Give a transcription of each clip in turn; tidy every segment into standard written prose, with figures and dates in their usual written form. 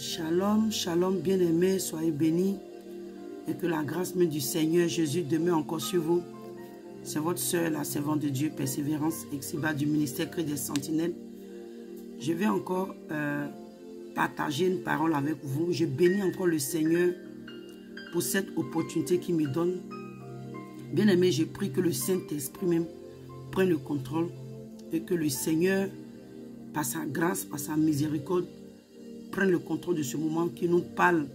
Shalom, shalom, bien-aimés, soyez bénis et que la grâce même du Seigneur Jésus demeure encore sur vous. C'est votre sœur, la servante de Dieu, Persévérance Exiba du ministère Cri des Sentinelles. Je vais encore partager une parole avec vous. Je bénis encore le Seigneur pour cette opportunité qu'il me donne. Bien-aimés, je prie que le Saint-Esprit même prenne le contrôle et que le Seigneur, par sa grâce, par sa miséricorde, prenne le contrôle de ce moment, qui nous parle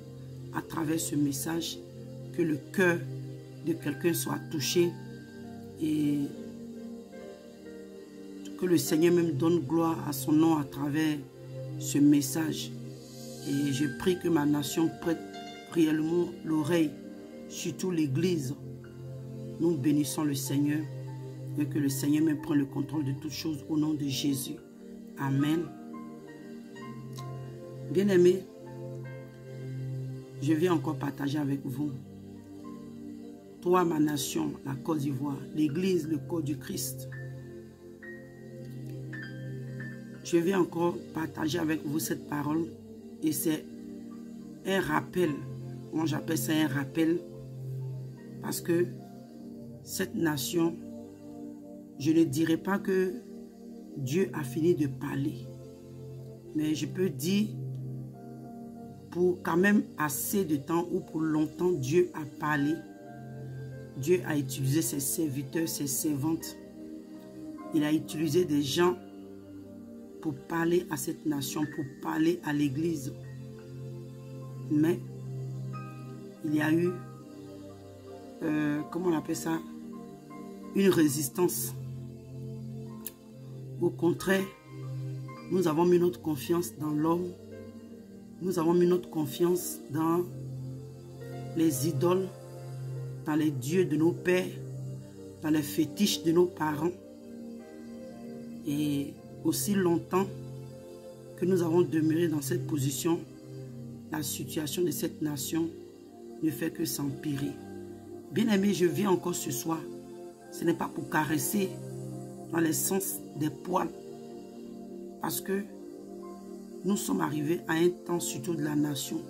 à travers ce message, que le cœur de quelqu'un soit touché et que le Seigneur même donne gloire à son nom à travers ce message. Et je prie que ma nation prête réellement l'oreille, surtout l'Église. Nous bénissons le Seigneur et que le Seigneur même prenne le contrôle de toutes choses au nom de Jésus. Amen. Bien-aimés, je vais encore partager avec vous. Toi, ma nation, la Côte d'Ivoire, l'Église, le corps du Christ. Je vais encore partager avec vous cette parole et c'est un rappel. Moi, j'appelle ça un rappel parce que cette nation, je ne dirais pas que Dieu a fini de parler, mais je peux dire pour quand même assez de temps ou pour longtemps, Dieu a parlé. Dieu a utilisé ses serviteurs, ses servantes. Il a utilisé des gens pour parler à cette nation, pour parler à l'Église. Mais il y a eu, comment on appelle ça, une résistance. Au contraire, nous avons mis notre confiance dans l'homme. Nous avons mis notre confiance dans les idoles, dans les dieux de nos pères, dans les fétiches de nos parents. Et aussi longtemps que nous avons demeuré dans cette position, la situation de cette nation ne fait que s'empirer. Bien-aimés, je viens encore ce soir. Ce n'est pas pour caresser dans le sens des poils, parce que nous sommes arrivés à un temps, surtout de la nation,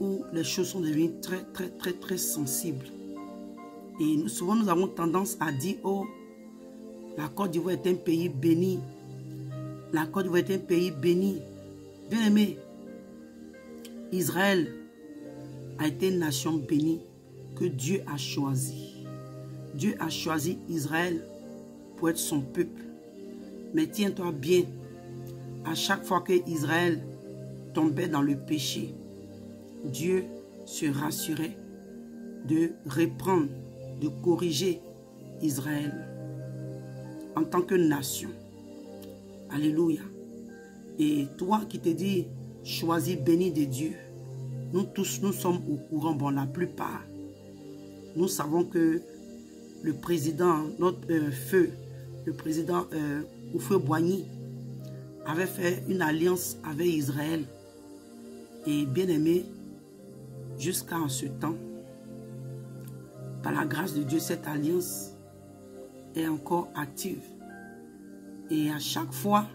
où les choses sont devenues très sensibles. Et souvent, nous avons tendance à dire, oh, la Côte d'Ivoire est un pays béni. La Côte d'Ivoire est un pays béni. Bien aimé, Israël a été une nation bénie que Dieu a choisie. Dieu a choisi Israël pour être son peuple. Mais tiens-toi bien, à chaque fois que Israël tombait dans le péché, Dieu se rassurait de reprendre, de corriger Israël en tant que nation. Alléluia. Et toi qui te dis choisi, béni de Dieu, nous tous, nous sommes au courant, bon, la plupart. Nous savons que le président, notre feu, le président Houphouët-Boigny, avait fait une alliance avec Israël. Et bien aimé, jusqu'à ce temps, par la grâce de Dieu, cette alliance est encore active. Et à chaque fois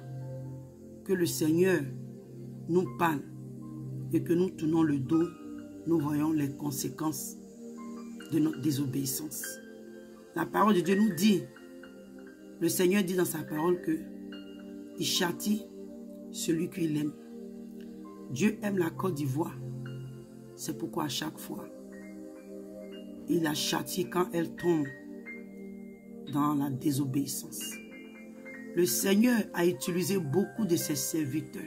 que le Seigneur nous parle et que nous tournons le dos, nous voyons les conséquences de notre désobéissance. La parole de Dieu nous dit, le Seigneur dit dans sa parole que il châtie celui qu'il aime. Dieu aime la Côte d'Ivoire. C'est pourquoi à chaque fois, il la châtie quand elle tombe dans la désobéissance. Le Seigneur a utilisé beaucoup de ses serviteurs,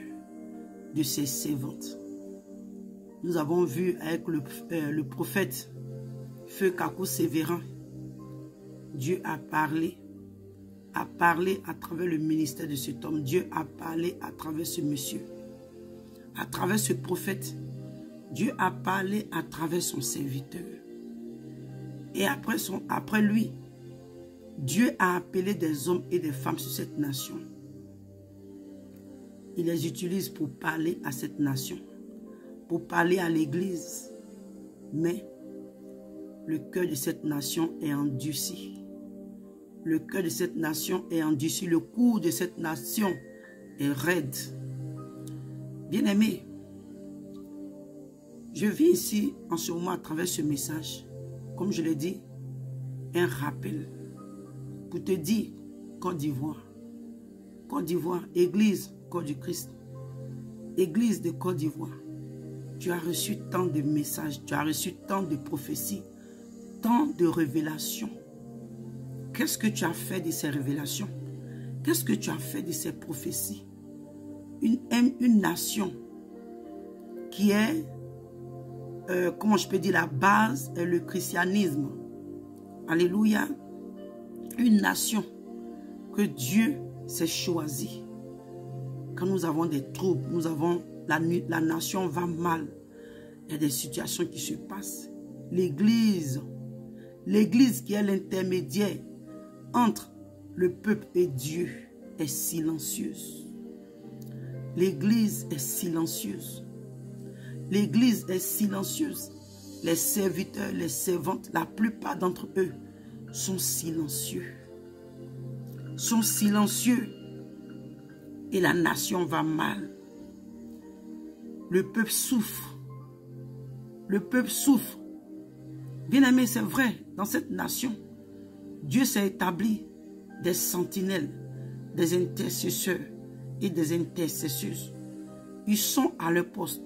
de ses servantes. Nous avons vu avec le prophète Feu Kakou Sévérin, Dieu a parlé à travers le ministère de cet homme. Dieu a parlé à travers ce monsieur. À travers ce prophète, Dieu a parlé à travers son serviteur. Et après lui, Dieu a appelé des hommes et des femmes sur cette nation. Il les utilise pour parler à cette nation, pour parler à l'Église. Mais le cœur de cette nation est endurci. Le cœur de cette nation est endurci. Le cou de cette nation est raide. Bien-aimés, Je vis ici en ce moment à travers ce message, comme je l'ai dit, un rappel pour te dire Côte d'Ivoire, Église Corps du Christ, Église de Côte d'Ivoire. Tu as reçu tant de messages, tu as reçu tant de prophéties, tant de révélations. Qu'est-ce que tu as fait de ces révélations? Qu'est-ce que tu as fait de ces prophéties? Une nation qui est, comment je peux dire, la base est le christianisme. Alléluia. Une nation que Dieu s'est choisie. Quand nous avons des troubles, nous avons la nation va mal. Il y a des situations qui se passent. L'église qui est l'intermédiaire entre le peuple et Dieu est silencieuse. L'église est silencieuse. L'église est silencieuse. Les serviteurs, les servantes, la plupart d'entre eux sont silencieux. Sont silencieux. Et la nation va mal. Le peuple souffre. Le peuple souffre. Bien-aimé, c'est vrai, dans cette nation, Dieu s'est établi des sentinelles, des intercesseurs et des intercesseuses. Ils sont à leur poste.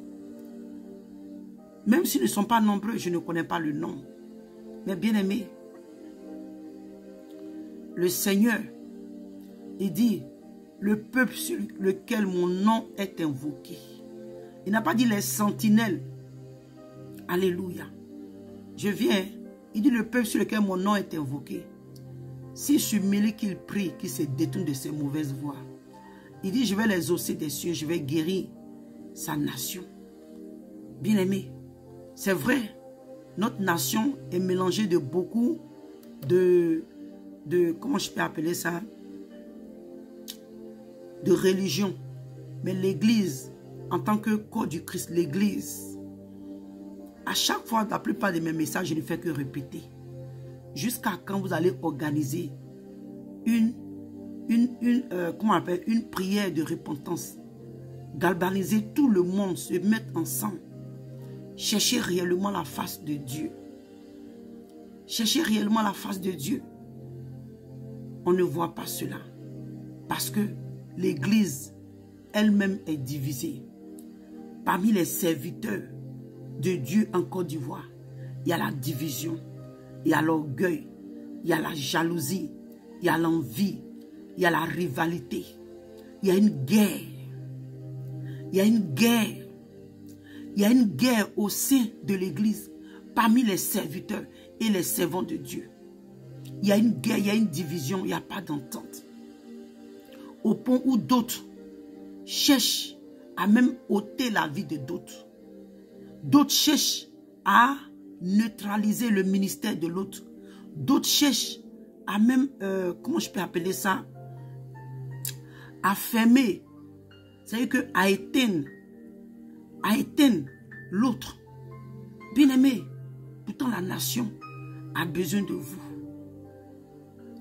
Même s'ils ne sont pas nombreux, je ne connais pas le nom. Mais bien-aimé, le Seigneur, il dit, le peuple sur lequel mon nom est invoqué. Il n'a pas dit les sentinelles. Alléluia. Je viens, il dit le peuple sur lequel mon nom est invoqué. S'il s'humilie, qu'il prie, qu'il se détourne de ses mauvaises voies. Il dit, je vais les hausser des cieux, je vais guérir sa nation. Bien-aimé, c'est vrai, notre nation est mélangée de beaucoup de comment je peux appeler ça, de religion. Mais l'église, en tant que corps du Christ, l'église, à chaque fois, la plupart de mes messages, je ne fais que répéter. Jusqu'à quand vous allez organiser une prière de repentance, galvaniser tout le monde, se mettre ensemble, chercher réellement la face de Dieu. Chercher réellement la face de Dieu. On ne voit pas cela. Parce que l'église elle-même est divisée. Parmi les serviteurs de Dieu en Côte d'Ivoire, il y a la division, il y a l'orgueil, il y a la jalousie, il y a l'envie, il y a la rivalité, il y a une guerre. Il y a une guerre. Il y a une guerre au sein de l'église, parmi les serviteurs et les servants de Dieu. Il y a une guerre, il y a une division, il n'y a pas d'entente. Au point où d'autres cherchent à même ôter la vie de d'autres. D'autres cherchent à neutraliser le ministère de l'autre. D'autres cherchent à même, comment je peux appeler ça, à fermer, c'est-à-dire que à éteindre l'autre. Bien-aimé, pourtant la nation a besoin de vous.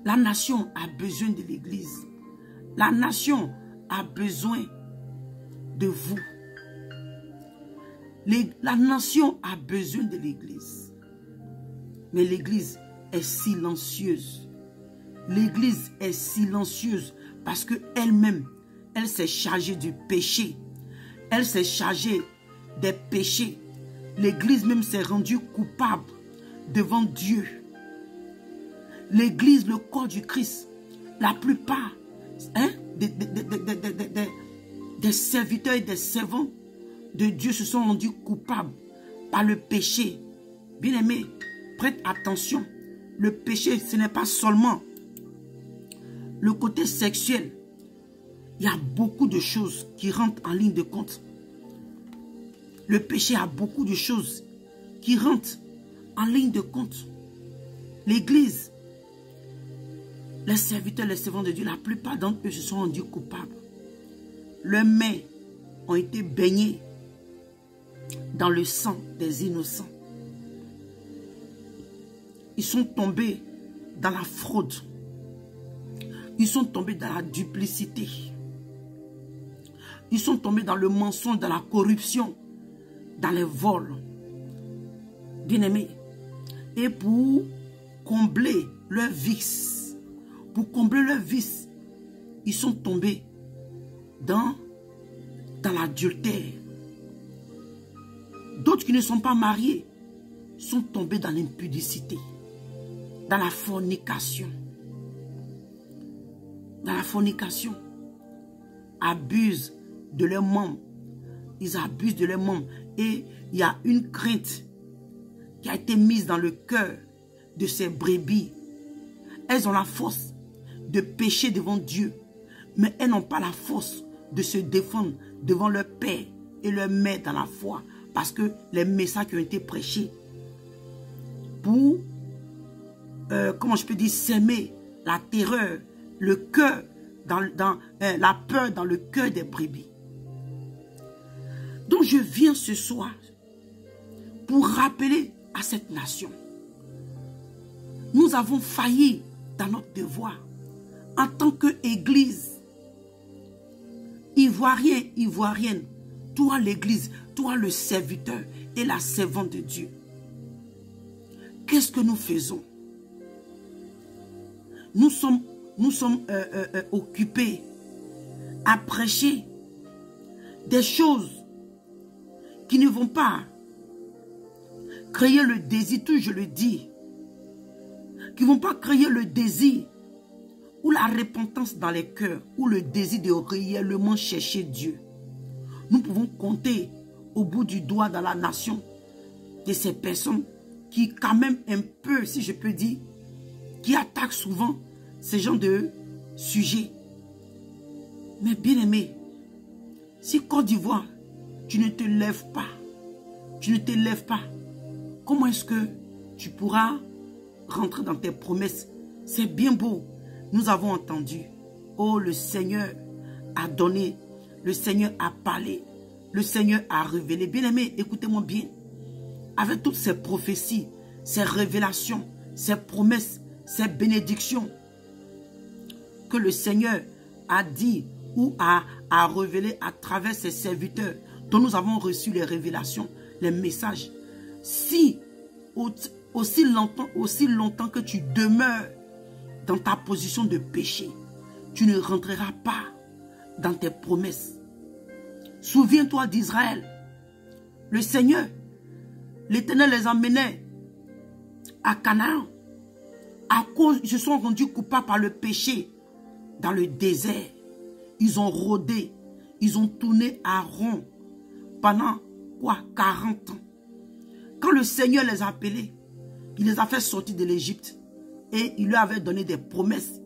La nation a besoin de l'église. La nation a besoin de vous. La nation a besoin de l'église. Mais l'église est silencieuse. L'église est silencieuse parce qu'elle-même, elle s'est chargée du péché. Elle s'est chargée des péchés. L'église même s'est rendue coupable devant Dieu. L'église, le corps du Christ, la plupart des serviteurs et des servants de Dieu se sont rendus coupables par le péché. Bien-aimé, prête attention. Le péché, ce n'est pas seulement le côté sexuel. Il y a beaucoup de choses qui rentrent en ligne de compte. Le péché a beaucoup de choses qui rentrent en ligne de compte. L'église, les serviteurs, les servants de Dieu, la plupart d'entre eux se sont rendus coupables. Leurs mains ont été baignées dans le sang des innocents. Ils sont tombés dans la fraude. Ils sont tombés dans la duplicité. Ils sont tombés dans le mensonge, dans la corruption, dans les vols. bien-aimés. Et pour combler leurs vices, ils sont tombés dans l'adultère. D'autres qui ne sont pas mariés sont tombés dans l'impudicité, dans la fornication. Abusent de leurs membres. Ils abusent de leurs membres. Et il y a une crainte qui a été mise dans le cœur de ces brebis. Elles ont la force de pécher devant Dieu, mais elles n'ont pas la force de se défendre devant leur père et leur mère dans la foi, parce que les messages qui ont été prêchés pour, comment je peux dire, s'aimer la terreur, le cœur, la peur dans le cœur des brebis. Donc je viens ce soir pour rappeler à cette nation, nous avons failli dans notre devoir en tant qu'Église. Ivoirien, ivoirienne, toi l'église, toi le serviteur et la servante de Dieu. Qu'est-ce que nous faisons? Nous sommes occupés à prêcher des choses qui ne vont pas créer le désir, tout je le dis, qui ne vont pas créer le désir ou la repentance dans les cœurs, ou le désir de réellement chercher Dieu. Nous pouvons compter au bout du doigt dans la nation de ces personnes qui quand même un peu, si je peux dire, qui attaquent souvent ces genres de sujets. Mais bien aimé, si Côte d'Ivoire, tu ne te lèves pas, comment est-ce que tu pourras rentrer dans tes promesses? C'est bien beau. Nous avons entendu. Oh, le Seigneur a donné. Le Seigneur a parlé. Le Seigneur a révélé. Bien-aimés, écoutez-moi bien. Avec toutes ces prophéties, ces révélations, ces promesses, ces bénédictions que le Seigneur a dit ou a révélé à travers ses serviteurs dont nous avons reçu les révélations, les messages. Si aussi longtemps que tu demeures dans ta position de péché, tu ne rentreras pas dans tes promesses. Souviens-toi d'Israël. Le Seigneur, l'Éternel les emmenait à Canaan. À cause, ils se sont rendus coupables par le péché dans le désert. Ils ont rôdé, ils ont tourné à rond pendant quoi? 40 ans. Quand le Seigneur les a appelés, il les a fait sortir de l'Égypte. Et il leur avait donné des promesses.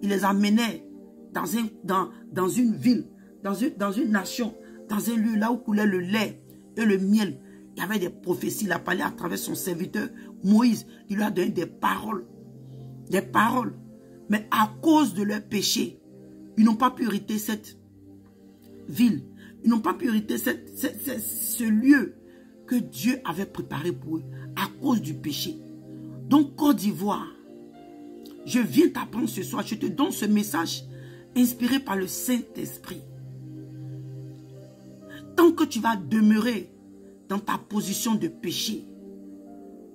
Il les amenait dans une ville, dans une nation, dans un lieu là où coulait le lait et le miel. Il y avait des prophéties. Il a parlé à travers son serviteur Moïse. Il lui a donné des paroles. Des paroles. Mais à cause de leur péché, ils n'ont pas pu hériter cette ville. Ils n'ont pas pu hériter ce lieu que Dieu avait préparé pour eux à cause du péché. Donc Côte d'Ivoire, je viens t'apprendre ce soir, je te donne ce message inspiré par le Saint-Esprit. Tant que tu vas demeurer dans ta position de péché,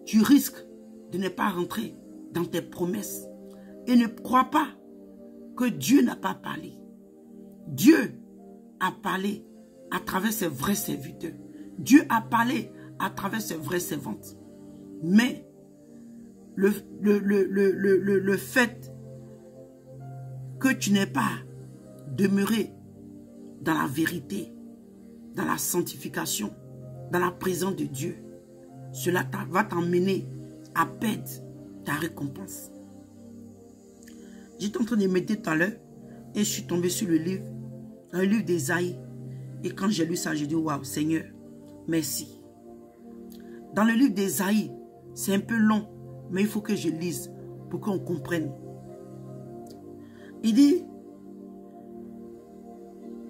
tu risques de ne pas rentrer dans tes promesses. Et ne crois pas que Dieu n'a pas parlé. Dieu a parlé à travers ses vrais serviteurs. Dieu a parlé à travers ses vraies servantes. Mais le fait que tu n'aies pas demeuré dans la vérité, dans la sanctification, dans la présence de Dieu, cela va t'emmener à perdre ta récompense. J'étais en train de méditer tout à l'heure et je suis tombé sur le livre d'Ésaïe. Et quand j'ai lu ça, j'ai dit, waouh, Seigneur, merci. Dans le livre d'Ésaïe, c'est un peu long, mais il faut que je lise pour qu'on comprenne. Il dit,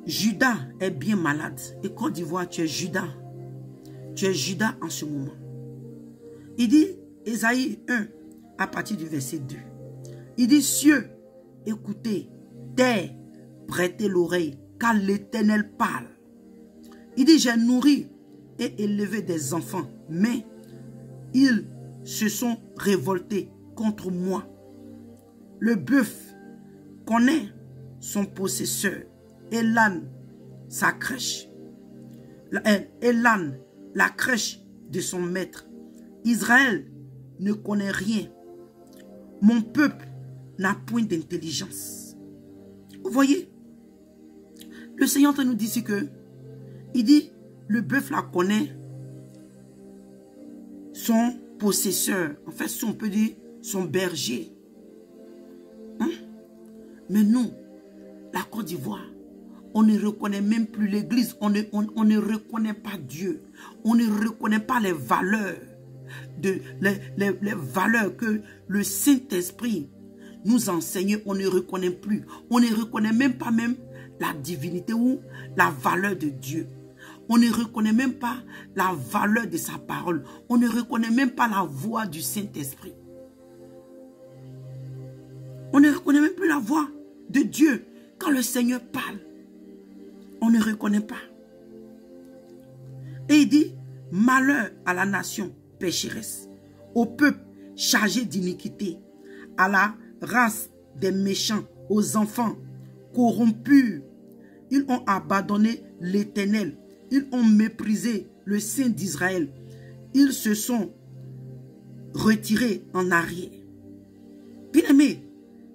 Judas est bien malade. Et Côte d'Ivoire, tu es Judas. Tu es Judas en ce moment. Il dit, Ésaïe 1, à partir du verset 2. Il dit, cieux, écoutez, terre, prêtez l'oreille, car l'Éternel parle. Il dit, j'ai nourri et élevé des enfants, mais ils se sont révoltés contre moi. Le bœuf connaît son possesseur et l'âne sa crèche. Et l'âne la crèche de son maître. Israël ne connaît rien. Mon peuple n'a point d'intelligence. Vous voyez, le Seigneur nous dit ici que, il dit, le bœuf la connaît son possesseur. En fait, si on peut dire son berger. Hein? Mais nous, la Côte d'Ivoire, on ne reconnaît même plus l'Église. On ne reconnaît pas Dieu. On ne reconnaît pas les valeurs. Les valeurs que le Saint-Esprit nous enseigne. On ne reconnaît plus. On ne reconnaît même pas la divinité ou la valeur de Dieu. On ne reconnaît même pas la valeur de sa parole. On ne reconnaît même pas la voix du Saint-Esprit. On ne reconnaît même plus la voix de Dieu. Quand le Seigneur parle, on ne reconnaît pas. Et il dit, malheur à la nation pécheresse, au peuple chargé d'iniquité, à la race des méchants, aux enfants corrompus. Ils ont abandonné l'Éternel. Ils ont méprisé le Saint d'Israël. Ils se sont retirés en arrière. Bien-aimé,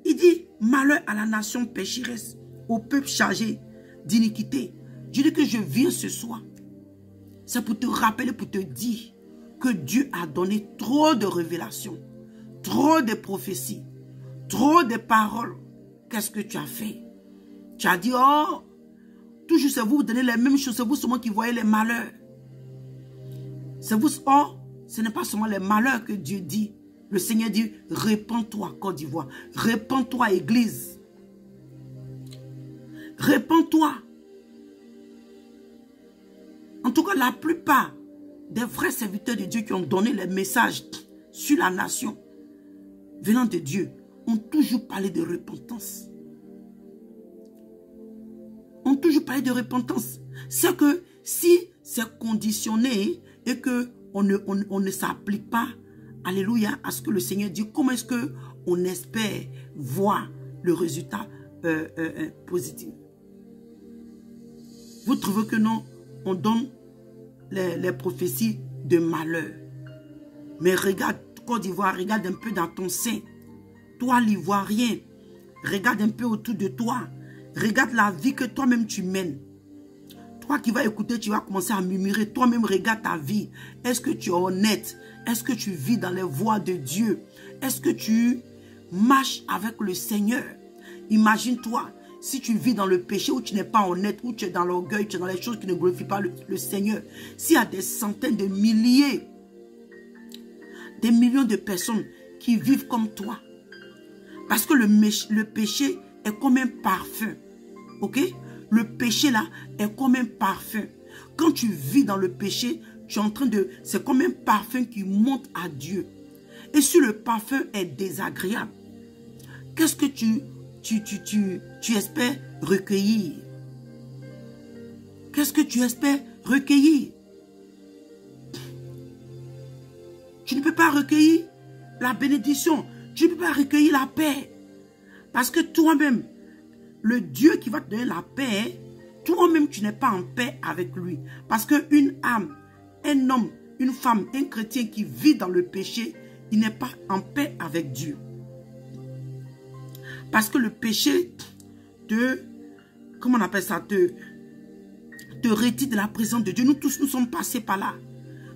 il dit, malheur à la nation pécheresse, au peuple chargé d'iniquité. Je dis que je viens ce soir. C'est pour te rappeler, pour te dire que Dieu a donné trop de révélations, trop de prophéties, trop de paroles. Qu'est-ce que tu as fait? Tu as dit, oh, toujours c'est vous donnez les mêmes choses, c'est vous seulement qui voyez les malheurs. C'est vous, oh, ce n'est pas seulement les malheurs que Dieu dit. Le Seigneur dit, répands-toi, Côte d'Ivoire. Répands-toi, Église. Répands-toi. En tout cas, la plupart des vrais serviteurs de Dieu qui ont donné les messages sur la nation venant de Dieu ont toujours parlé de repentance. Ont toujours parlé de repentance. C'est que si c'est conditionné et qu'on ne s'applique pas, alléluia, à ce que le Seigneur dit, comment est-ce qu'on espère voir le résultat positif? Vous trouvez que non, on donne les prophéties de malheur. Mais regarde, Côte d'Ivoire, regarde un peu dans ton sein. Toi, l'Ivoirien, regarde un peu autour de toi. Regarde la vie que toi-même tu mènes. Toi qui vas écouter, tu vas commencer à murmurer. Toi-même, regarde ta vie. Est-ce que tu es honnête? Est-ce que tu vis dans les voies de Dieu? Est-ce que tu marches avec le Seigneur? Imagine-toi, si tu vis dans le péché, où tu n'es pas honnête, où tu es dans l'orgueil, tu es dans les choses qui ne glorifient pas le Seigneur. S'il y a des centaines de milliers, des millions de personnes qui vivent comme toi. Parce que le péché est comme un parfum. Ok? Le péché là est comme un parfum. Quand tu vis dans le péché, tu es en train de... C'est comme un parfum qui monte à Dieu. Et si le parfum est désagréable, qu'est-ce que tu espères recueillir? Qu'est-ce que tu espères recueillir? Tu ne peux pas recueillir la bénédiction. Tu ne peux pas recueillir la paix. Parce que toi-même, le Dieu qui va te donner la paix, toi-même, tu n'es pas en paix avec lui. Parce qu'une âme, un homme, une femme, un chrétien qui vit dans le péché, il n'est pas en paix avec Dieu. Parce que le péché comment on appelle ça, te retire de la présence de Dieu. Nous tous, nous sommes passés par là.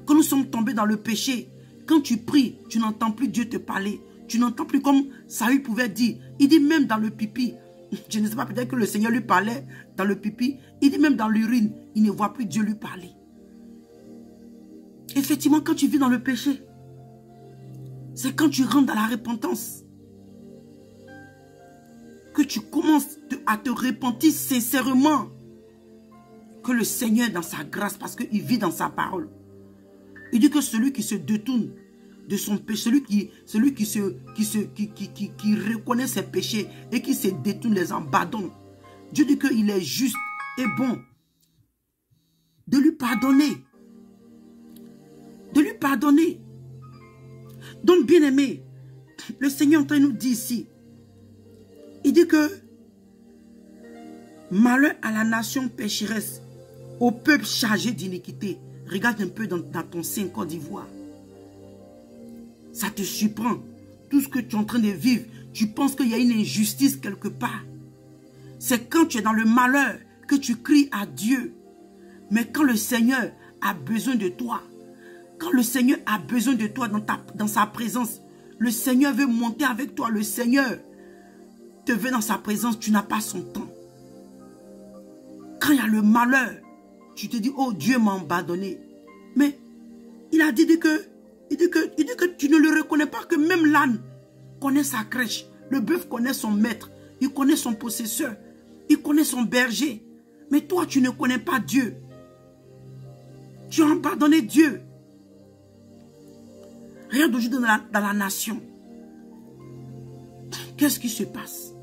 Quand nous sommes tombés dans le péché, quand tu pries, tu n'entends plus Dieu te parler. Tu n'entends plus comme Saül pouvait dire. Il dit même dans le pipi. Je ne sais pas, peut-être que le Seigneur lui parlait dans le pipi. Il dit même dans l'urine, il ne voit plus Dieu lui parler. Effectivement, quand tu vis dans le péché, c'est quand tu rentres dans la repentance que tu commences à te repentir sincèrement que le Seigneur dans sa grâce, parce qu'il vit dans sa parole. Il dit que celui qui se détourne de son péché, celui qui reconnaît ses péchés et qui se détourne, les abandonne. Dieu dit qu'il est juste et bon de lui pardonner. De lui pardonner. Donc, bien aimé, le Seigneur est en train de nous dire ici, il dit que malheur à la nation pécheresse, au peuple chargé d'iniquité. Regarde un peu dans ton sein Côte d'Ivoire. Ça te surprend. Tout ce que tu es en train de vivre, tu penses qu'il y a une injustice quelque part. C'est quand tu es dans le malheur que tu cries à Dieu. Mais quand le Seigneur a besoin de toi, quand le Seigneur a besoin de toi dans sa présence, le Seigneur veut monter avec toi, le Seigneur te veut dans sa présence, tu n'as pas son temps. Quand il y a le malheur, tu te dis, oh Dieu m'a abandonné. Mais il a dit que tu ne le reconnais pas, que même l'âne connaît sa crèche, le bœuf connaît son maître, il connaît son possesseur, il connaît son berger. Mais toi, tu ne connais pas Dieu. Tu as abandonné Dieu. Regarde aujourd'hui dans la nation. Qu'est-ce qui se passe?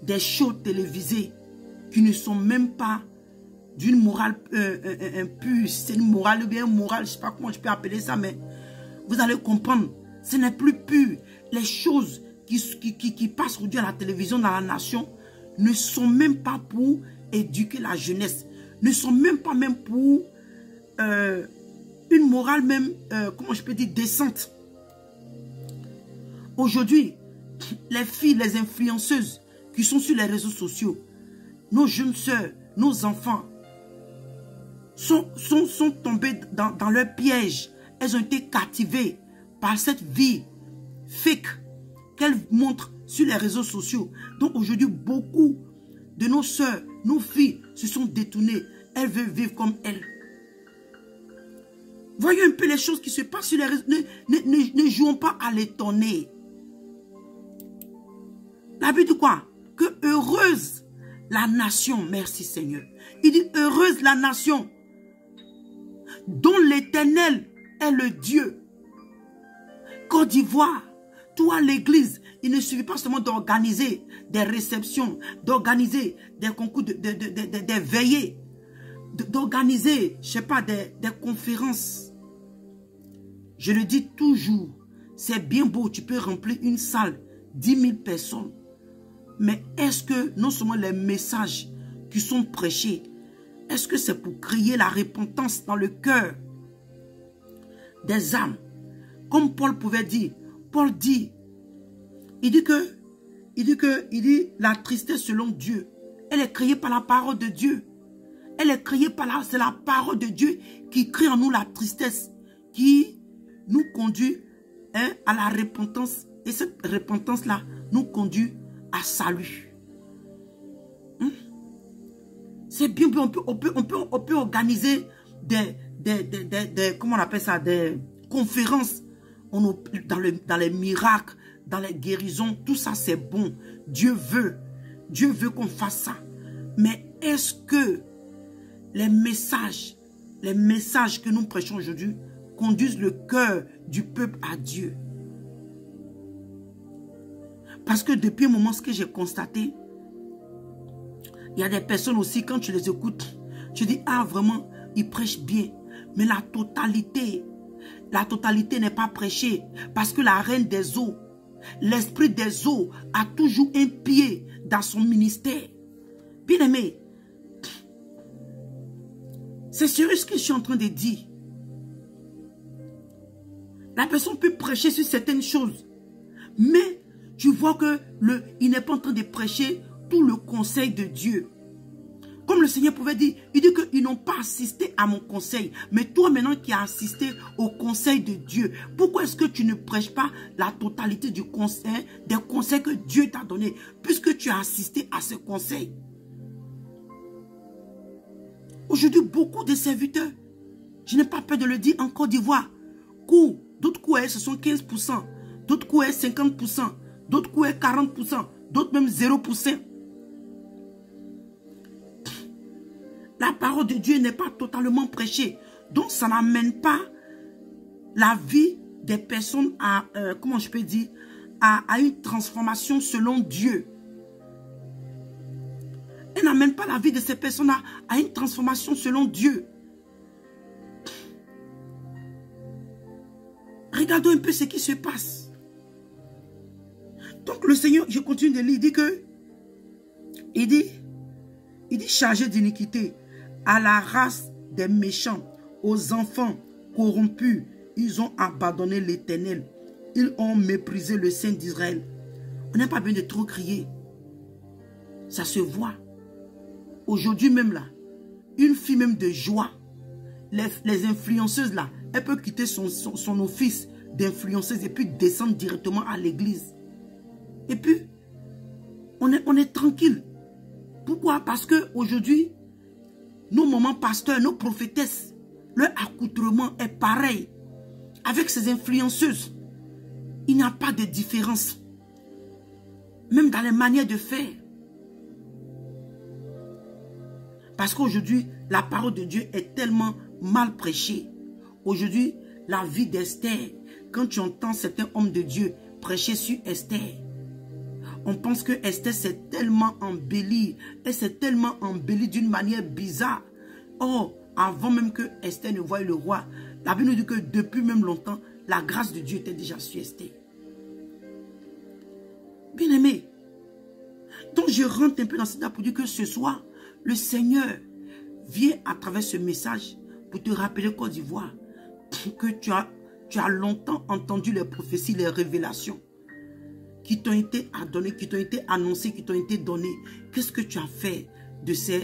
Des shows télévisés qui ne sont même pas d'une morale impure. C'est une morale ou bien une morale, je ne sais pas comment je peux appeler ça, mais vous allez comprendre. Ce n'est plus pur. Les choses qui passent aujourd'hui à la télévision dans la nation ne sont même pas pour éduquer la jeunesse. Ne sont même pas pour une morale même, comment je peux dire, décente. Aujourd'hui, les filles, les influenceuses qui sont sur les réseaux sociaux, nos jeunes sœurs, nos enfants, sont tombées dans leur piège. Elles ont été captivées par cette vie fake qu'elles montrent sur les réseaux sociaux. Donc aujourd'hui, beaucoup de nos sœurs, nos filles se sont détournées. Elles veulent vivre comme elles. Voyons un peu les choses qui se passent sur les réseaux. Ne jouons pas à l'étonner. La Bible dit quoi? Que heureuse la nation, merci Seigneur. Il dit heureuse la nation dont l'Éternel est le Dieu. Côte d'Ivoire, toi l'église, il ne suffit pas seulement d'organiser des réceptions, d'organiser des concours, des veillées, d'organiser, je ne sais pas, des conférences. Je le dis toujours, c'est bien beau, tu peux remplir une salle, 10 000 personnes. Mais est-ce que non seulement les messages qui sont prêchés, est-ce que c'est pour créer la repentance dans le cœur des âmes? Comme Paul pouvait dire, Paul dit, il dit la tristesse selon Dieu, elle est créée par la parole de Dieu. Elle est créée par c'est la parole de Dieu qui crée en nous la tristesse, qui nous conduit à la repentance. Et cette repentance-là nous conduit à salut. C'est bien, on peut organiser comment on appelle ça, des conférences dans les miracles, dans les guérisons. Tout ça, c'est bon. Dieu veut qu'on fasse ça. Mais est-ce que les messages que nous prêchons aujourd'hui conduisent le cœur du peuple à Dieu? Parce que depuis un moment, ce que j'ai constaté, il y a des personnes aussi, quand tu les écoutes, tu dis, ah vraiment, ils prêchent bien. Mais la totalité n'est pas prêchée. Parce que la reine des eaux, l'esprit des eaux a toujours un pied dans son ministère. Bien aimé, c'est sérieux ce que je suis en train de dire. La personne peut prêcher sur certaines choses, mais tu vois qu'il n'est pas en train de prêcher tout le conseil de Dieu. Comme le Seigneur pouvait dire, il dit qu'ils n'ont pas assisté à mon conseil. Mais toi maintenant qui as assisté au conseil de Dieu, pourquoi est-ce que tu ne prêches pas la totalité du conseil, des conseils que Dieu t'a donné, puisque tu as assisté à ce conseil? Aujourd'hui, beaucoup de serviteurs, je n'ai pas peur de le dire en Côte d'Ivoire, d'autres coûts, ce sont 15%, d'autres coûts, 50%, d'autres coûts, 40%, d'autres même 0%. La parole de Dieu n'est pas totalement prêchée. Donc, ça n'amène pas la vie des personnes à, comment je peux dire, à une transformation selon Dieu. Elle n'amène pas la vie de ces personnes à une transformation selon Dieu. Regardons un peu ce qui se passe. Donc le Seigneur, je continue de lire, il dit chargé d'iniquité à la race des méchants, aux enfants corrompus, ils ont abandonné l'Éternel. Ils ont méprisé le Saint d'Israël. On n'a pas besoin de trop crier. Ça se voit. Aujourd'hui même là, une fille même de joie, les influenceuses là, elle peut quitter son office d'influenceuse et puis descendre directement à l'église. Et puis, on est tranquille. Pourquoi? Parce qu'aujourd'hui, nos mamans pasteurs, nos prophétesses, leur accoutrement est pareil. Avec ces influenceuses, il n'y a pas de différence. Même dans les manières de faire. Parce qu'aujourd'hui, la parole de Dieu est tellement mal prêchée. Aujourd'hui, la vie d'Esther, quand tu entends certains hommes de Dieu prêcher sur Esther, on pense que Esther s'est tellement embellie. Elle s'est tellement embellie d'une manière bizarre. Or, avant même que Esther ne voie le roi, la Bible nous dit que depuis même longtemps, la grâce de Dieu était déjà sur Esther. Bien aimé. Donc je rentre un peu dans cette pour dire que ce soir, le Seigneur vient à travers ce message pour te rappeler Côte d'Ivoire que tu as longtemps entendu les prophéties, les révélations qui t'ont été données, qui t'ont été annoncées, qui t'ont été données. Qu'est-ce que tu as fait de ces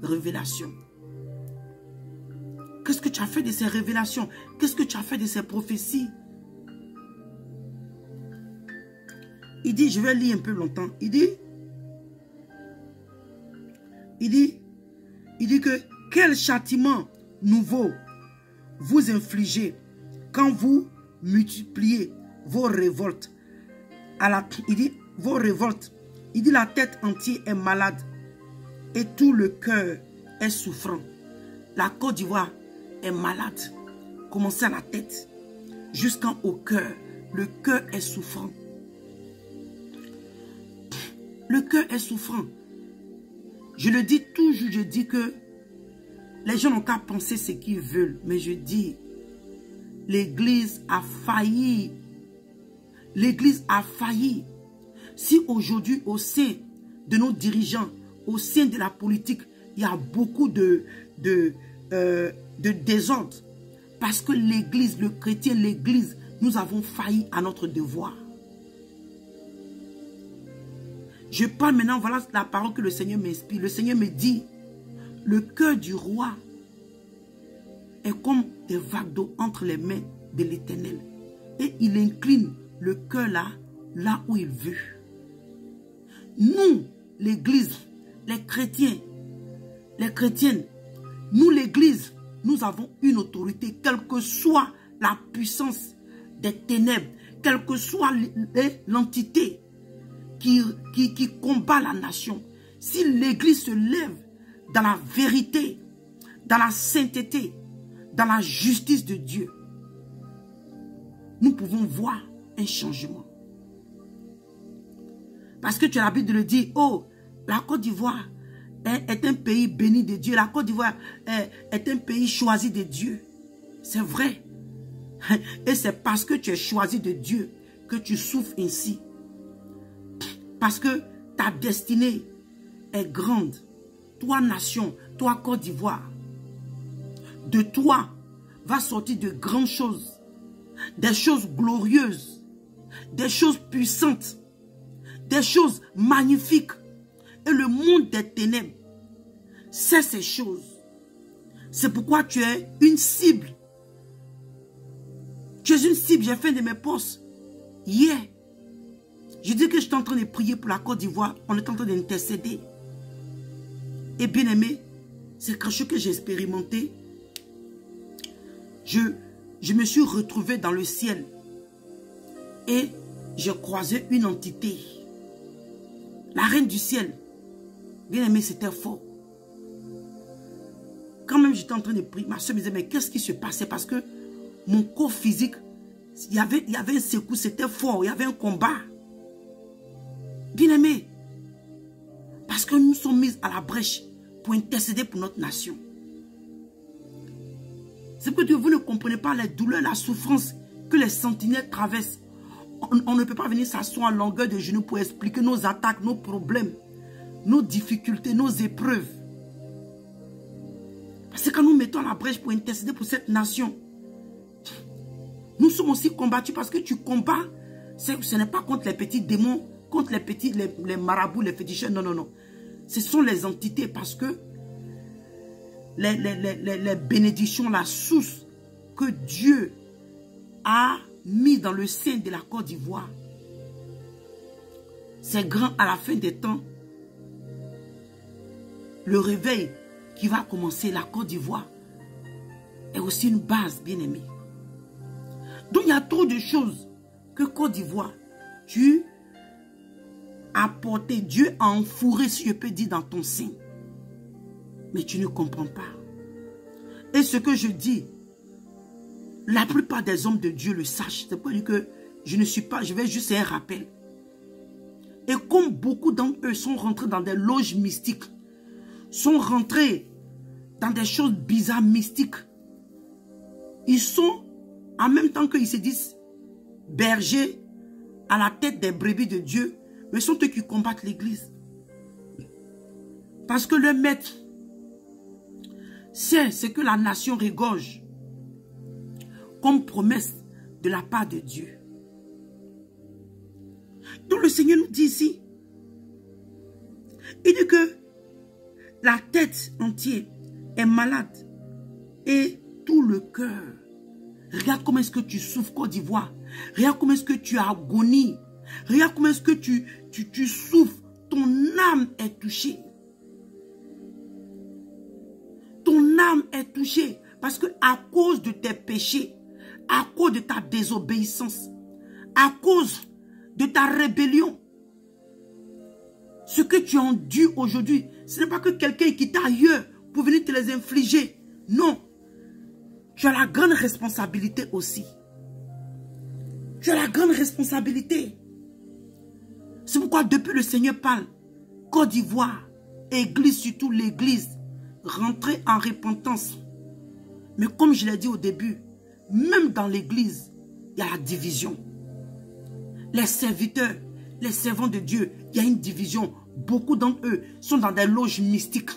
révélations? Qu'est-ce que tu as fait de ces révélations? Qu'est-ce que tu as fait de ces prophéties? Il dit, je vais lire un peu longtemps. Il dit que quel châtiment nouveau vous infligez quand vous multipliez vos révoltes. Il dit, vos révoltes. Il dit, la tête entière est malade et tout le cœur est souffrant. La Côte d'Ivoire est malade. Commencez à la tête jusqu'au cœur. Le cœur est souffrant. Le cœur est souffrant. Je le dis toujours, je dis que les gens n'ont qu'à penser ce qu'ils veulent. Mais je dis, l'Église a failli. L'Église a failli. Si aujourd'hui, au sein de nos dirigeants, au sein de la politique, il y a beaucoup de désordre, parce que l'Église, le chrétien, l'Église, nous avons failli à notre devoir. Je parle maintenant, voilà la parole que le Seigneur m'inspire. Le Seigneur me dit, le cœur du roi est comme des vagues d'eau entre les mains de l'Éternel. Et il incline le cœur là où il veut. Nous, l'Église, les chrétiens, les chrétiennes, nous, l'Église, nous avons une autorité, quelle que soit la puissance des ténèbres, quelle que soit l'entité qui combat la nation. Si l'Église se lève dans la vérité, dans la sainteté, dans la justice de Dieu, nous pouvons voir un changement. Parce que tu as l'habitude de le dire, oh, la Côte d'Ivoire est un pays béni de Dieu. La Côte d'Ivoire est un pays choisi de Dieu. C'est vrai. Et c'est parce que tu es choisi de Dieu que tu souffres ainsi. Parce que ta destinée est grande. Toi, nation, toi, Côte d'Ivoire. De toi va sortir de grandes choses. Des choses glorieuses. Des choses puissantes. Des choses magnifiques. Et le monde des ténèbres sait ces choses. C'est pourquoi tu es une cible. Tu es une cible. J'ai fait de mes postes hier. Je dis que je suis en train de prier pour la Côte d'Ivoire. On est en train d'intercéder. Et bien aimé, c'est quelque chose que j'ai expérimenté. Je me suis retrouvé dans le ciel. Et j'ai croisé une entité. La reine du ciel. Bien aimé, c'était fort. Quand même j'étais en train de prier, ma soeur me disait, mais qu'est-ce qui se passait? Parce que mon corps physique, il y avait un secousse, c'était fort, il y avait un combat. Bien aimé, parce que nous sommes mis à la brèche pour intercéder pour notre nation. C'est que vous ne comprenez pas les douleurs, la souffrance que les sentinelles traversent. On ne peut pas venir s'asseoir en longueur de genoux pour expliquer nos attaques, nos problèmes, nos difficultés, nos épreuves. Parce que quand nous mettons la brèche pour intercéder pour cette nation, nous sommes aussi combattus parce que tu combats, ce n'est pas contre les petits démons, contre les marabouts, les féticheurs, non, non, non. Ce sont les entités parce que les bénédictions, la source que Dieu a mis dans le sein de la Côte d'Ivoire, c'est grand à la fin des temps. Le réveil qui va commencer, la Côte d'Ivoire, est aussi une base, bien aimée. Donc il y a trop de choses que Côte d'Ivoire, tu as porté, Dieu a enfourré, si je peux dire, dans ton sein. Mais tu ne comprends pas. Et ce que je dis, la plupart des hommes de Dieu le sachent. C'est pour dire que je ne suis pas, je vais juste un rappel. Et comme beaucoup d'entre eux sont rentrés dans des loges mystiques, sont rentrés dans des choses bizarres, mystiques, ils sont, en même temps qu'ils se disent bergers à la tête des brebis de Dieu, mais sont eux qui combattent l'église. Parce que le maître sait ce que la nation regorge comme promesse de la part de Dieu. Donc le Seigneur nous dit ici, il dit que la tête entière est malade et tout le cœur. Regarde comment est-ce que tu souffres, Côte d'Ivoire. Regarde comment est-ce que tu agonies. Regarde comment est-ce que tu souffres. Ton âme est touchée. Ton âme est touchée parce que à cause de tes péchés, à cause de ta désobéissance, à cause de ta rébellion, ce que tu endures aujourd'hui, ce n'est pas que quelqu'un qui t'a ailleurs pour venir te les infliger. Non. Tu as la grande responsabilité aussi. Tu as la grande responsabilité. C'est pourquoi depuis le Seigneur parle, Côte d'Ivoire, Église, surtout l'Église, rentrez en repentance. Mais comme je l'ai dit au début, même dans l'Église, il y a la division. Les serviteurs, les servants de Dieu, il y a une division. Beaucoup d'entre eux sont dans des loges mystiques.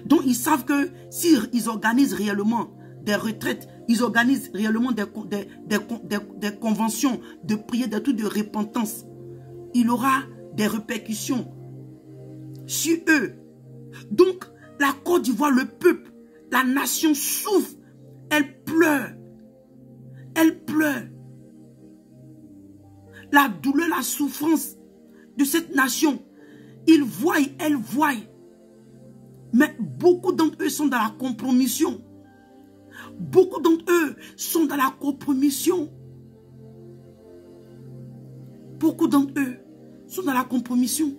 Donc ils savent que s'ils organisent réellement des retraites, ils organisent réellement des conventions de prière, des trucs de repentance, il aura des répercussions sur eux. Donc la Côte d'Ivoire, le peuple, la nation souffre, elle pleure. Elle pleure. La douleur, la souffrance de cette nation, ils voient, elles voient. Mais beaucoup d'entre eux sont dans la compromission. Beaucoup d'entre eux sont dans la compromission. Beaucoup d'entre eux sont dans la compromission.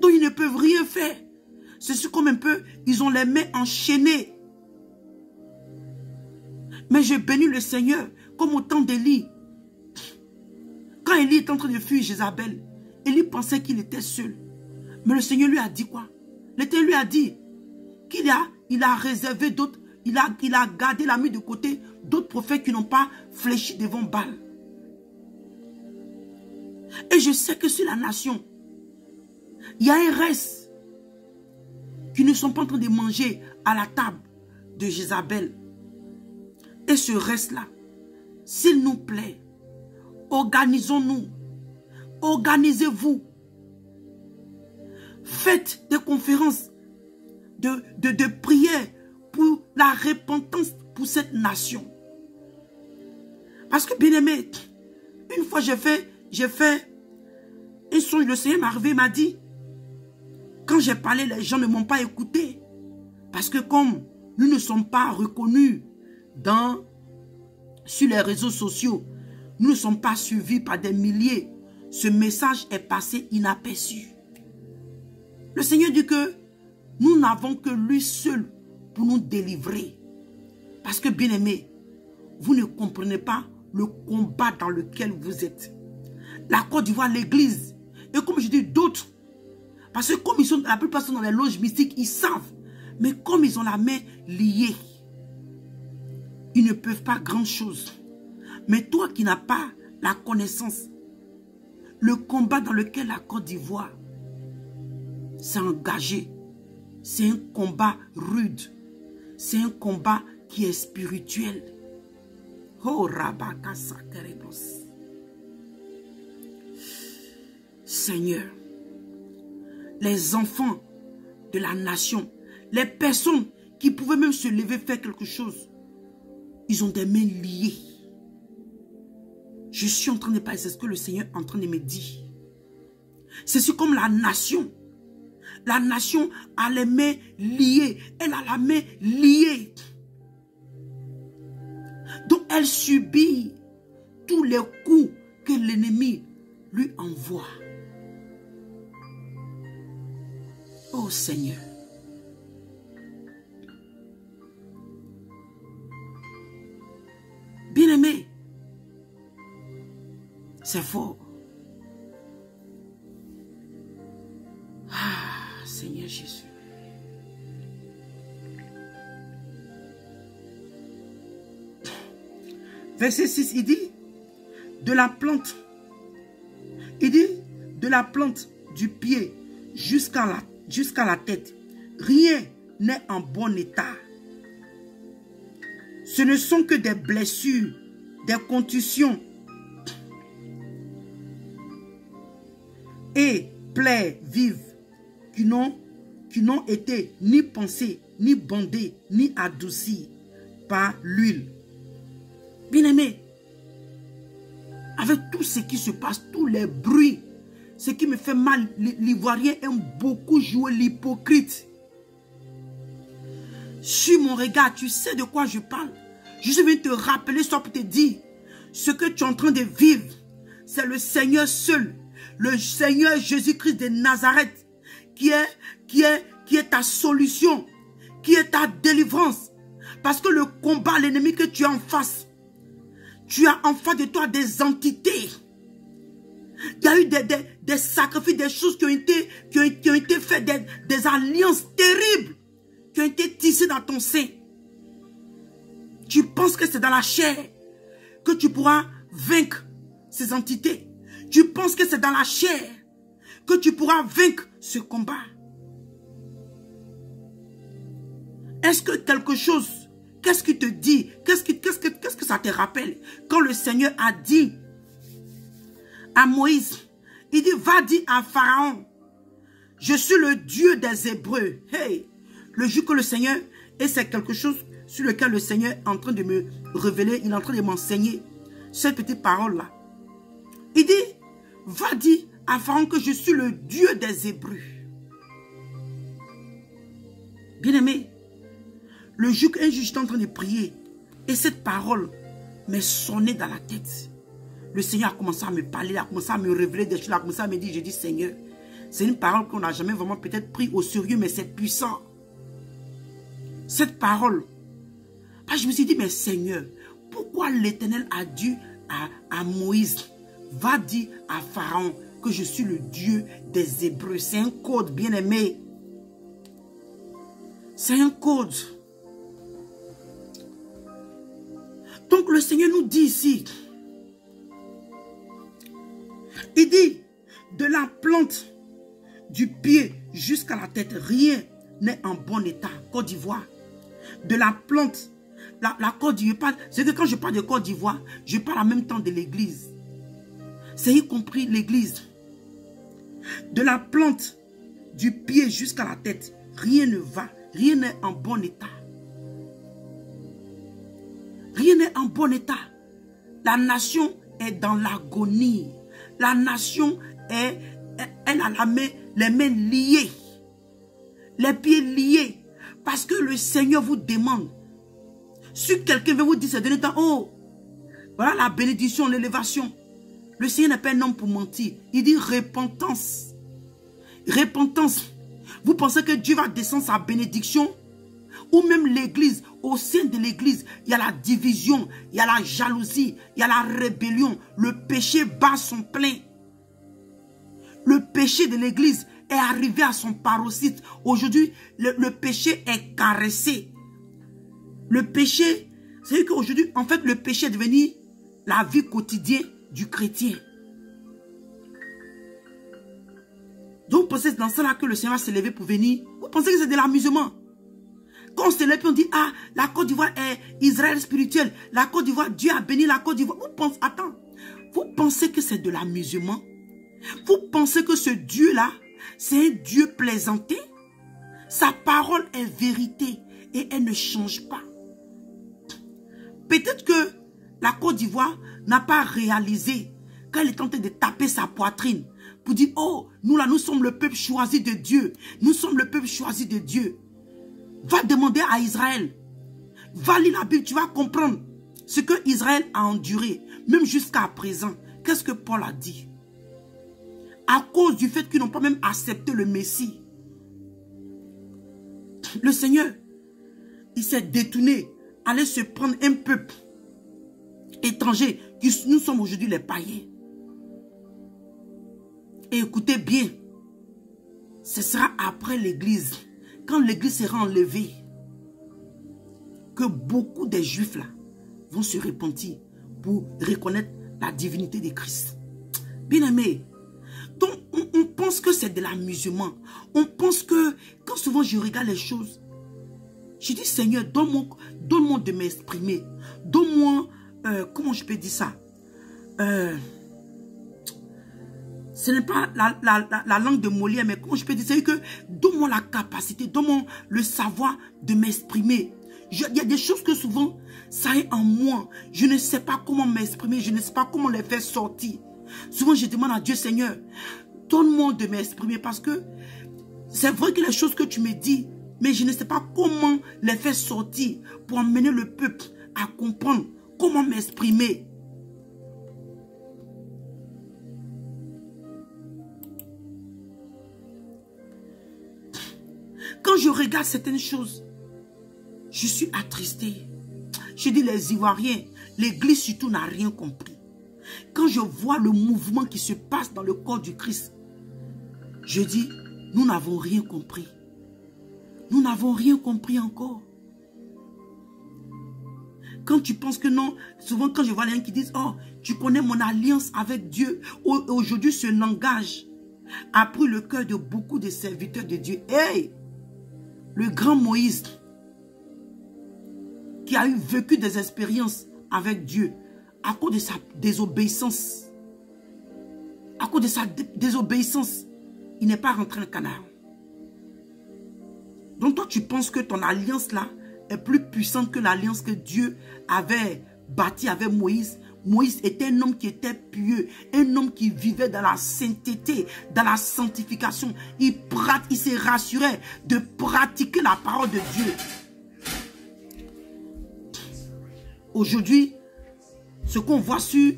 Donc ils ne peuvent rien faire. C'est comme un peu, ils ont les mains enchaînées. Mais je bénis le Seigneur, comme au temps d'Élie. Quand Élie est en train de fuir Jézabel, Élie pensait qu'il était seul. Mais le Seigneur lui a dit quoi? L'Éternel lui a dit qu'il a réservé d'autres, il a gardé la main de côté d'autres prophètes qui n'ont pas fléchi devant Baal. Et je sais que sur la nation, il y a un reste qui ne sont pas en train de manger à la table de Jézabel. Et ce reste-là, s'il nous plaît, organisons-nous, organisez-vous. Faites des conférences de prière pour la repentance pour cette nation. Parce que, bien aimé, une fois j'ai fait un songe, le Seigneur m'a arrivé, m'a dit, quand j'ai parlé, les gens ne m'ont pas écouté. Parce que comme nous ne sommes pas reconnus sur les réseaux sociaux, nous ne sommes pas suivis par des milliers, ce message est passé inaperçu. Le Seigneur dit que nous n'avons que lui seul pour nous délivrer. Parce que, bien aimé, vous ne comprenez pas le combat dans lequel vous êtes. La Côte d'Ivoire, l'église, et comme je dis, d'autres, parce que comme ils sont, la plupart sont dans les loges mystiques, ils savent. Mais comme ils ont la main liée, ils ne peuvent pas grand-chose. Mais toi qui n'as pas la connaissance, le combat dans lequel la Côte d'Ivoire s'est engagée, c'est un combat rude. C'est un combat qui est spirituel. Oh, Rabakasa Kerebos. Seigneur, les enfants de la nation, les personnes qui pouvaient même se lever faire quelque chose, ils ont des mains liées. Je suis en train de parler, c'est ce que le Seigneur est en train de me dire. C'est comme la nation. La nation a les mains liées. Elle a la main liée. Donc elle subit tous les coups que l'ennemi lui envoie. Oh Seigneur. Bien-aimé, c'est fort. Ah, Seigneur Jésus. Verset 6, il dit, de la plante, il dit, de la plante du pied jusqu'à la tête, rien n'est en bon état. Ce ne sont que des blessures, des contusions et plaies vives qui n'ont été ni pensées, ni bandées, ni adoucies par l'huile. Bien-aimé, avec tout ce qui se passe, tous les bruits, ce qui me fait mal, l'Ivoirien aime beaucoup jouer l'hypocrite. Sur mon regard, tu sais de quoi je parle. Je viens te rappeler ça pour te dire, ce que tu es en train de vivre, c'est le Seigneur seul, le Seigneur Jésus-Christ de Nazareth, qui est ta solution, qui est ta délivrance. Parce que le combat, l'ennemi que tu as en face, tu as en face de toi des entités. Il y a eu des sacrifices, des choses qui ont été faites, des alliances terribles qui ont été tissées dans ton sein. Tu penses que c'est dans la chair que tu pourras vaincre ces entités. Tu penses que c'est dans la chair que tu pourras vaincre ce combat. Est-ce que quelque chose, qu'est-ce qui te dit, qu'est-ce que ça te rappelle quand le Seigneur a dit à Moïse, il dit, va dire à Pharaon, je suis le Dieu des Hébreux. Hey, le jour que le Seigneur, et c'est quelque chose sur lequel le Seigneur est en train de me révéler, il est en train de m'enseigner cette petite parole-là. Il dit, va dire à Pharaon que je suis le Dieu des Hébreux. Bien-aimé, le jour qu'un jour j'étais en train de prier, et cette parole m'est sonnée dans la tête. Le Seigneur a commencé à me parler, a commencé à me révéler des choses, a commencé à me dire, je dis Seigneur, c'est une parole qu'on n'a jamais vraiment peut-être pris au sérieux, mais c'est puissant. Cette parole, je me suis dit, mais Seigneur, pourquoi l'Éternel a dit à Moïse, va dire à Pharaon que je suis le Dieu des Hébreux. C'est un code, bien-aimé. C'est un code. Donc le Seigneur nous dit ici, il dit, de la plante du pied jusqu'à la tête, rien n'est en bon état. Côte d'Ivoire. De la plante, la Côte d'Ivoire, c'est que quand je parle de Côte d'Ivoire, je parle en même temps de l'église. C'est y compris l'église. De la plante du pied jusqu'à la tête, rien ne va, rien n'est en bon état. Rien n'est en bon état. La nation est dans l'agonie. La nation elle a les mains liées. Les pieds liés. Parce que le Seigneur vous demande. Si quelqu'un veut vous dire ces derniers temps, oh, voilà la bénédiction, l'élévation. Le Seigneur n'est pas un homme pour mentir. Il dit repentance. Repentance. Vous pensez que Dieu va descendre sa bénédiction? Ou même l'église, au sein de l'église, il y a la division, il y a la jalousie, il y a la rébellion. Le péché bat son plein. Le péché de l'église est arrivé à son paroxysme. Aujourd'hui, le péché est caressé. Le péché, C'est qu'aujourd'hui, en fait, le péché est devenu la vie quotidienne du chrétien. Donc, vous pensez dans ça là que le Seigneur va se lever pour venir. Vous pensez que c'est de l'amusement. Quand on se lève et on dit, ah, la Côte d'Ivoire est Israël spirituel. La Côte d'Ivoire, Dieu a béni la Côte d'Ivoire. Vous pensez, attends, vous pensez que c'est de l'amusement? Vous pensez que ce Dieu-là, c'est un Dieu plaisanté? Sa parole est vérité et elle ne change pas. Peut-être que la Côte d'Ivoire n'a pas réalisé quand elle est en train de taper sa poitrine pour dire, oh, nous là, nous sommes le peuple choisi de Dieu. Nous sommes le peuple choisi de Dieu. Va demander à Israël. Va lire la Bible, tu vas comprendre ce que Israël a enduré, même jusqu'à présent. Qu'est-ce que Paul a dit? À cause du fait qu'ils n'ont pas même accepté le Messie. Le Seigneur, il s'est détourné, allait se prendre un peuple étranger, qui nous sommes aujourd'hui les païens. Et écoutez bien, ce sera après l'église, quand l'église sera enlevée, que beaucoup des juifs là vont se repentir pour reconnaître la divinité de Christ. Bien aimé, donc on pense que c'est de l'amusement. On pense que, quand souvent je regarde les choses, je dis Seigneur, donne-moi de m'exprimer. Donne-moi, comment je peux dire ça? Ce n'est pas la langue de Molière, mais comment je peux dire? C'est que donne-moi la capacité, donne-moi le savoir de m'exprimer. Il y a des choses que souvent, ça est en moi. Je ne sais pas comment m'exprimer, je ne sais pas comment les faire sortir. Souvent, je demande à Dieu, Seigneur, donne-moi de m'exprimer parce que c'est vrai que les choses que tu me dis, mais je ne sais pas comment les faire sortir pour amener le peuple à comprendre comment m'exprimer. Quand je regarde certaines choses, je suis attristé. Je dis les Ivoiriens, l'église surtout n'a rien compris. Quand je vois le mouvement qui se passe dans le corps du Christ, je dis, nous n'avons rien compris. Nous n'avons rien compris encore. Quand tu penses que non, souvent quand je vois les gens qui disent, oh, tu connais mon alliance avec Dieu. Aujourd'hui, ce langage a pris le cœur de beaucoup de serviteurs de Dieu. Hey! Le grand Moïse, qui a vécu des expériences avec Dieu, à cause de sa désobéissance. À cause de sa désobéissance, il n'est pas rentré en Canaan. Donc toi, tu penses que ton alliance là est plus puissante que l'alliance que Dieu avait bâtie avec Moïse. Moïse était un homme qui était pieux, un homme qui vivait dans la sainteté, dans la sanctification. Il se rassurait de pratiquer la parole de Dieu. Aujourd'hui, ce qu'on voit sur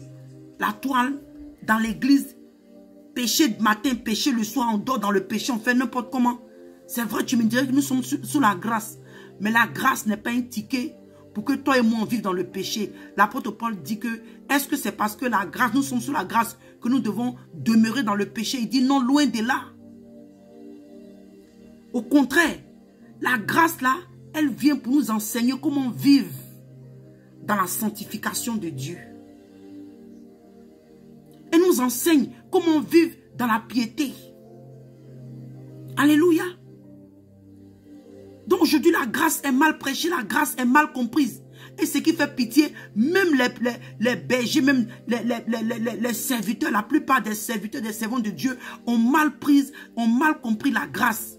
la toile, dans l'église, péché de matin, péché le soir, on dort dans le péché, on fait n'importe comment. C'est vrai, tu me dirais que nous sommes sous la grâce. Mais la grâce n'est pas un ticket pour que toi et moi on vive dans le péché. L'apôtre Paul dit que, est-ce que c'est parce que la grâce, nous sommes sous la grâce, que nous devons demeurer dans le péché? Il dit non, loin de là. Au contraire, la grâce là, elle vient pour nous enseigner comment vivre dans la sanctification de Dieu. Elle nous enseigne comment vivre dans la piété. Alléluia. Donc aujourd'hui, la grâce est mal prêchée, la grâce est mal comprise. Et ce qui fait pitié, même les bergers, même les serviteurs, la plupart des serviteurs, des servants de Dieu ont mal compris la grâce.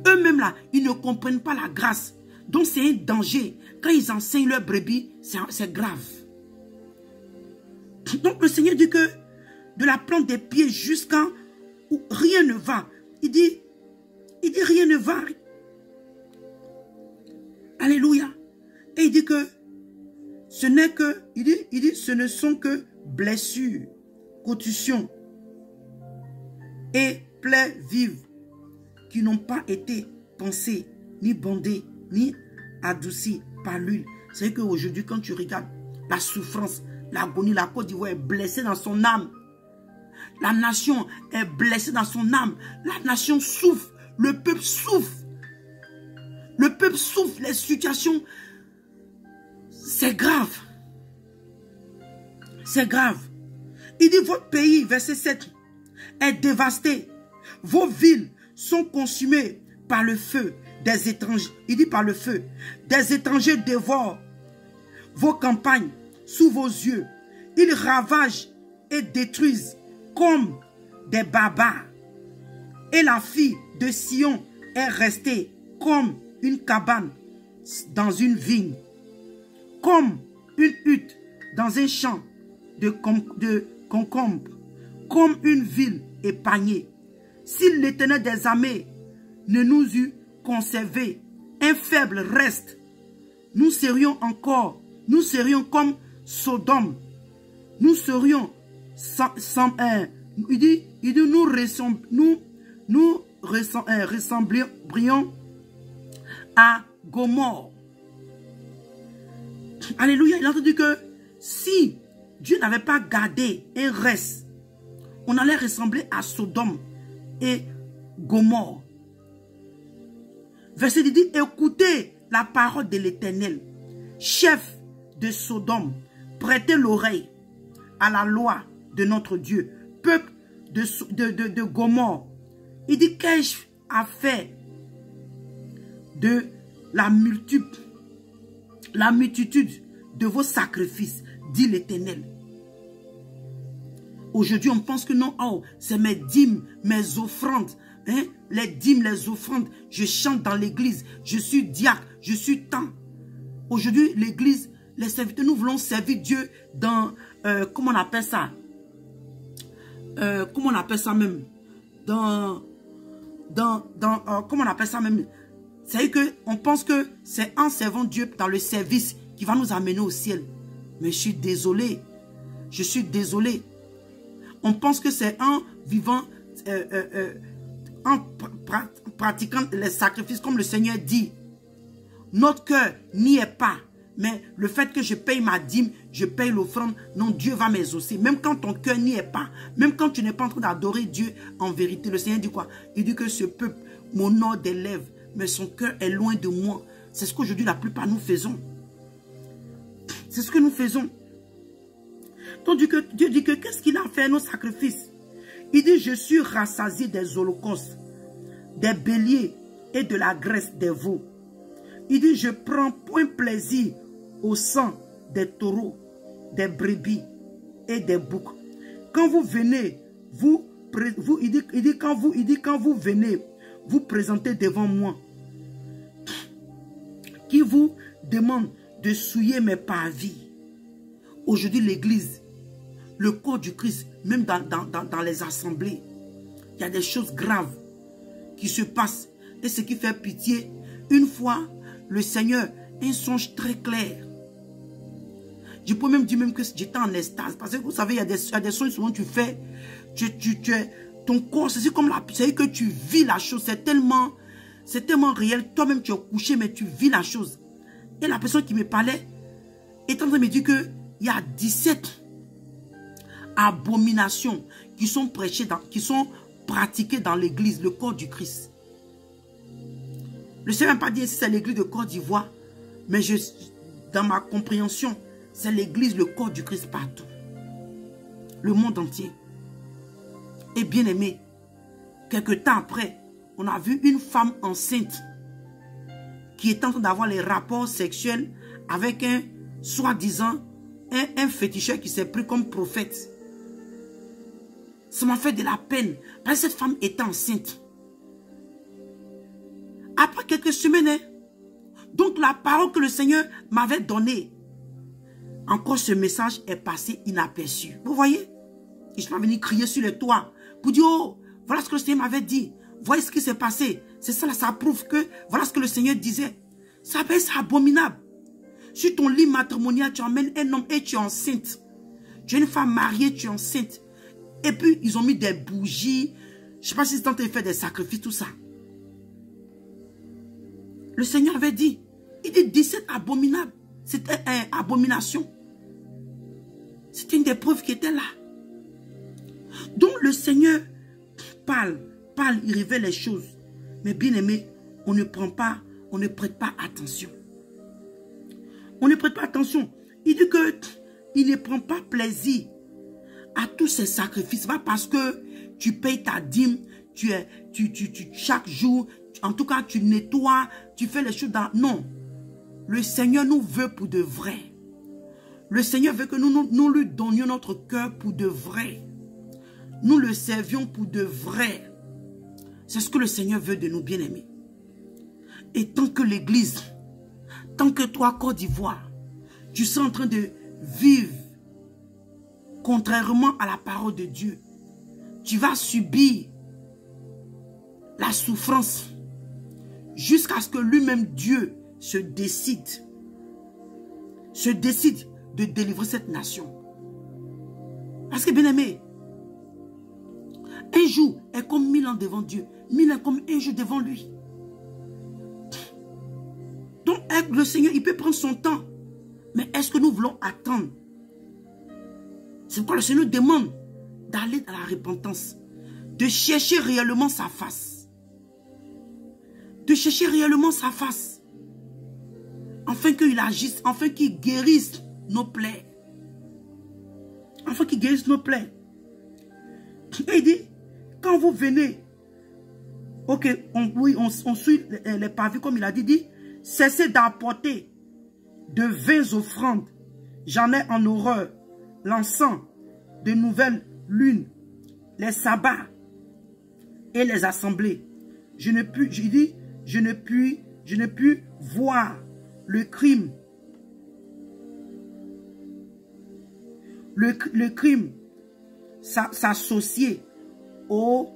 Eux-mêmes là, ils ne comprennent pas la grâce. Donc c'est un danger. Quand ils enseignent leurs brebis, c'est grave. Donc le Seigneur dit que de la plante des pieds jusqu'à où rien ne va. Il dit rien ne va. Alléluia. Et il dit que ce n'est que, il dit ce ne sont que blessures, contusions et plaies vives qui n'ont pas été pensées, ni bandées, ni adoucies par l'huile. C'est qu'aujourd'hui, quand tu regardes la souffrance, l'agonie, la Côte d'Ivoire est blessée dans son âme. La nation est blessée dans son âme. La nation souffre. Le peuple souffre. Le peuple peuple souffre, les situations, c'est grave. C'est grave. Il dit, votre pays, verset 7, est dévasté. Vos villes sont consumées par le feu des étrangers. Il dit par le feu. Des étrangers dévorent vos campagnes sous vos yeux. Ils ravagent et détruisent comme des barbares. Et la fille de Sion est restée comme une cabane dans une vigne, comme une hutte dans un champ de concombre, comme une ville épargnée. Si l'Éternel des armées ne nous eût conservé un faible reste, nous serions comme Sodome. Nous serions nous ressemblions à Gomorrhe. Alléluia. Il a entendu que si Dieu n'avait pas gardé un reste, on allait ressembler à Sodome et Gomorrhe. Verset 10 dit, écoutez la parole de l'Éternel, chef de Sodome, prêtez l'oreille à la loi de notre Dieu, peuple de Gomorrhe. Il dit, qu'ai-je à faire de la multitude de vos sacrifices, dit l'Éternel. Aujourd'hui, on pense que non, oh, c'est mes dîmes, mes offrandes. Hein? Les dîmes, les offrandes, je chante dans l'église, je suis diacre, je suis tant. Aujourd'hui, l'église, les serviteurs, nous voulons servir Dieu dans, comment on appelle ça? Comment on appelle ça même? Comment on appelle ça même? C'est-à-dire qu'on pense que c'est en servant Dieu dans le service qui va nous amener au ciel. Mais je suis désolé. Je suis désolé. On pense que c'est en vivant, en pratiquant les sacrifices comme le Seigneur dit. Notre cœur n'y est pas. Mais le fait que je paye ma dîme, je paye l'offrande, non, Dieu va m'exaucer. Même quand ton cœur n'y est pas, même quand tu n'es pas en train d'adorer Dieu en vérité, le Seigneur dit quoi? Il dit que ce peuple m'honore des lèvres, mais son cœur est loin de moi. C'est ce qu'aujourd'hui la plupart nous faisons. C'est ce que nous faisons. Donc Dieu dit que qu'est-ce qu'il a fait à nos sacrifices? Il dit, je suis rassasié des holocaustes, des béliers et de la graisse des veaux. Il dit, je prends point plaisir au sang des taureaux, des brebis et des boucs. Quand vous venez, quand vous venez vous présenter devant moi, qui vous demande de souiller mes parvis. Aujourd'hui, l'église, le corps du Christ, même dans les assemblées, il y a des choses graves qui se passent. Et ce qui fait pitié, une fois, le Seigneur a un songe très clair. Je peux même dire même que j'étais en extase. Parce que vous savez, il y a des songes souvent tu fais, ton corps, c'est comme c'est que tu vis la chose. C'est tellement réel. Toi-même, tu es couché, mais tu vis la chose. Et la personne qui me parlait est en train de me dire qu'il y a 17 abominations qui sont prêchées, qui sont pratiquées dans l'église, le corps du Christ. Je ne sais même pas dire si c'est l'église de Côte d'Ivoire, mais dans ma compréhension, c'est l'église, le corps du Christ partout. Le monde entier. Et bien aimé, quelque temps après, on a vu une femme enceinte qui est en train d'avoir les rapports sexuels avec un, soi-disant, un féticheur qui s'est pris comme prophète. Ça m'a fait de la peine, parce que cette femme était enceinte. Après quelques semaines, hein, donc la parole que le Seigneur m'avait donnée, encore ce message est passé inaperçu. Vous voyez? Et je suis pas venu crier sur le toit pour dire, oh, voilà ce que le Seigneur m'avait dit. Voyez ce qui s'est passé. C'est ça, là, ça prouve que voilà ce que le Seigneur disait. Ça peut être abominable. Sur ton lit matrimonial, tu emmènes un homme et tu es enceinte. Tu es une femme mariée, tu es enceinte. Et puis, ils ont mis des bougies. Je ne sais pas si c'est en train de faire des sacrifices, tout ça. Le Seigneur avait dit, il dit 17 abominables. C'était une abomination. C'était une des preuves qui était là. Donc le Seigneur parle, il révèle les choses. Mais bien aimé, on ne prend pas on ne prête pas attention. On ne prête pas attention. Il dit que il ne prend pas plaisir à tous ces sacrifices. Pas parce que tu payes ta dîme, chaque jour, en tout cas, tu nettoies, tu fais les choses dans... Non. Le Seigneur nous veut pour de vrai. Le Seigneur veut que nous lui donnions notre cœur pour de vrai. Nous le servions pour de vrai. C'est ce que le Seigneur veut de nous, bien-aimés. Et tant que l'Église, tant que toi, Côte d'Ivoire, tu seras en train de vivre contrairement à la parole de Dieu, tu vas subir la souffrance jusqu'à ce que lui-même Dieu se décide de délivrer cette nation. Parce que, bien-aimé, un jour est comme 1000 ans devant Dieu, 1000 ans comme un jour devant lui. Donc, le Seigneur, il peut prendre son temps. Mais est-ce que nous voulons attendre? C'est pourquoi le Seigneur demande d'aller à la repentance, de chercher réellement sa face. De chercher réellement sa face. Afin qu'il agisse, afin qu'il guérisse nos plaies. Afin qu'il guérisse nos plaies. Et il dit, quand vous venez, ok, on suit les pavis comme il a dit, cessez d'apporter de vaines offrandes. J'en ai en horreur l'encens, de nouvelles lunes, les sabbats et les assemblées. Je ne puis voir le crime. Le crime s'associer aux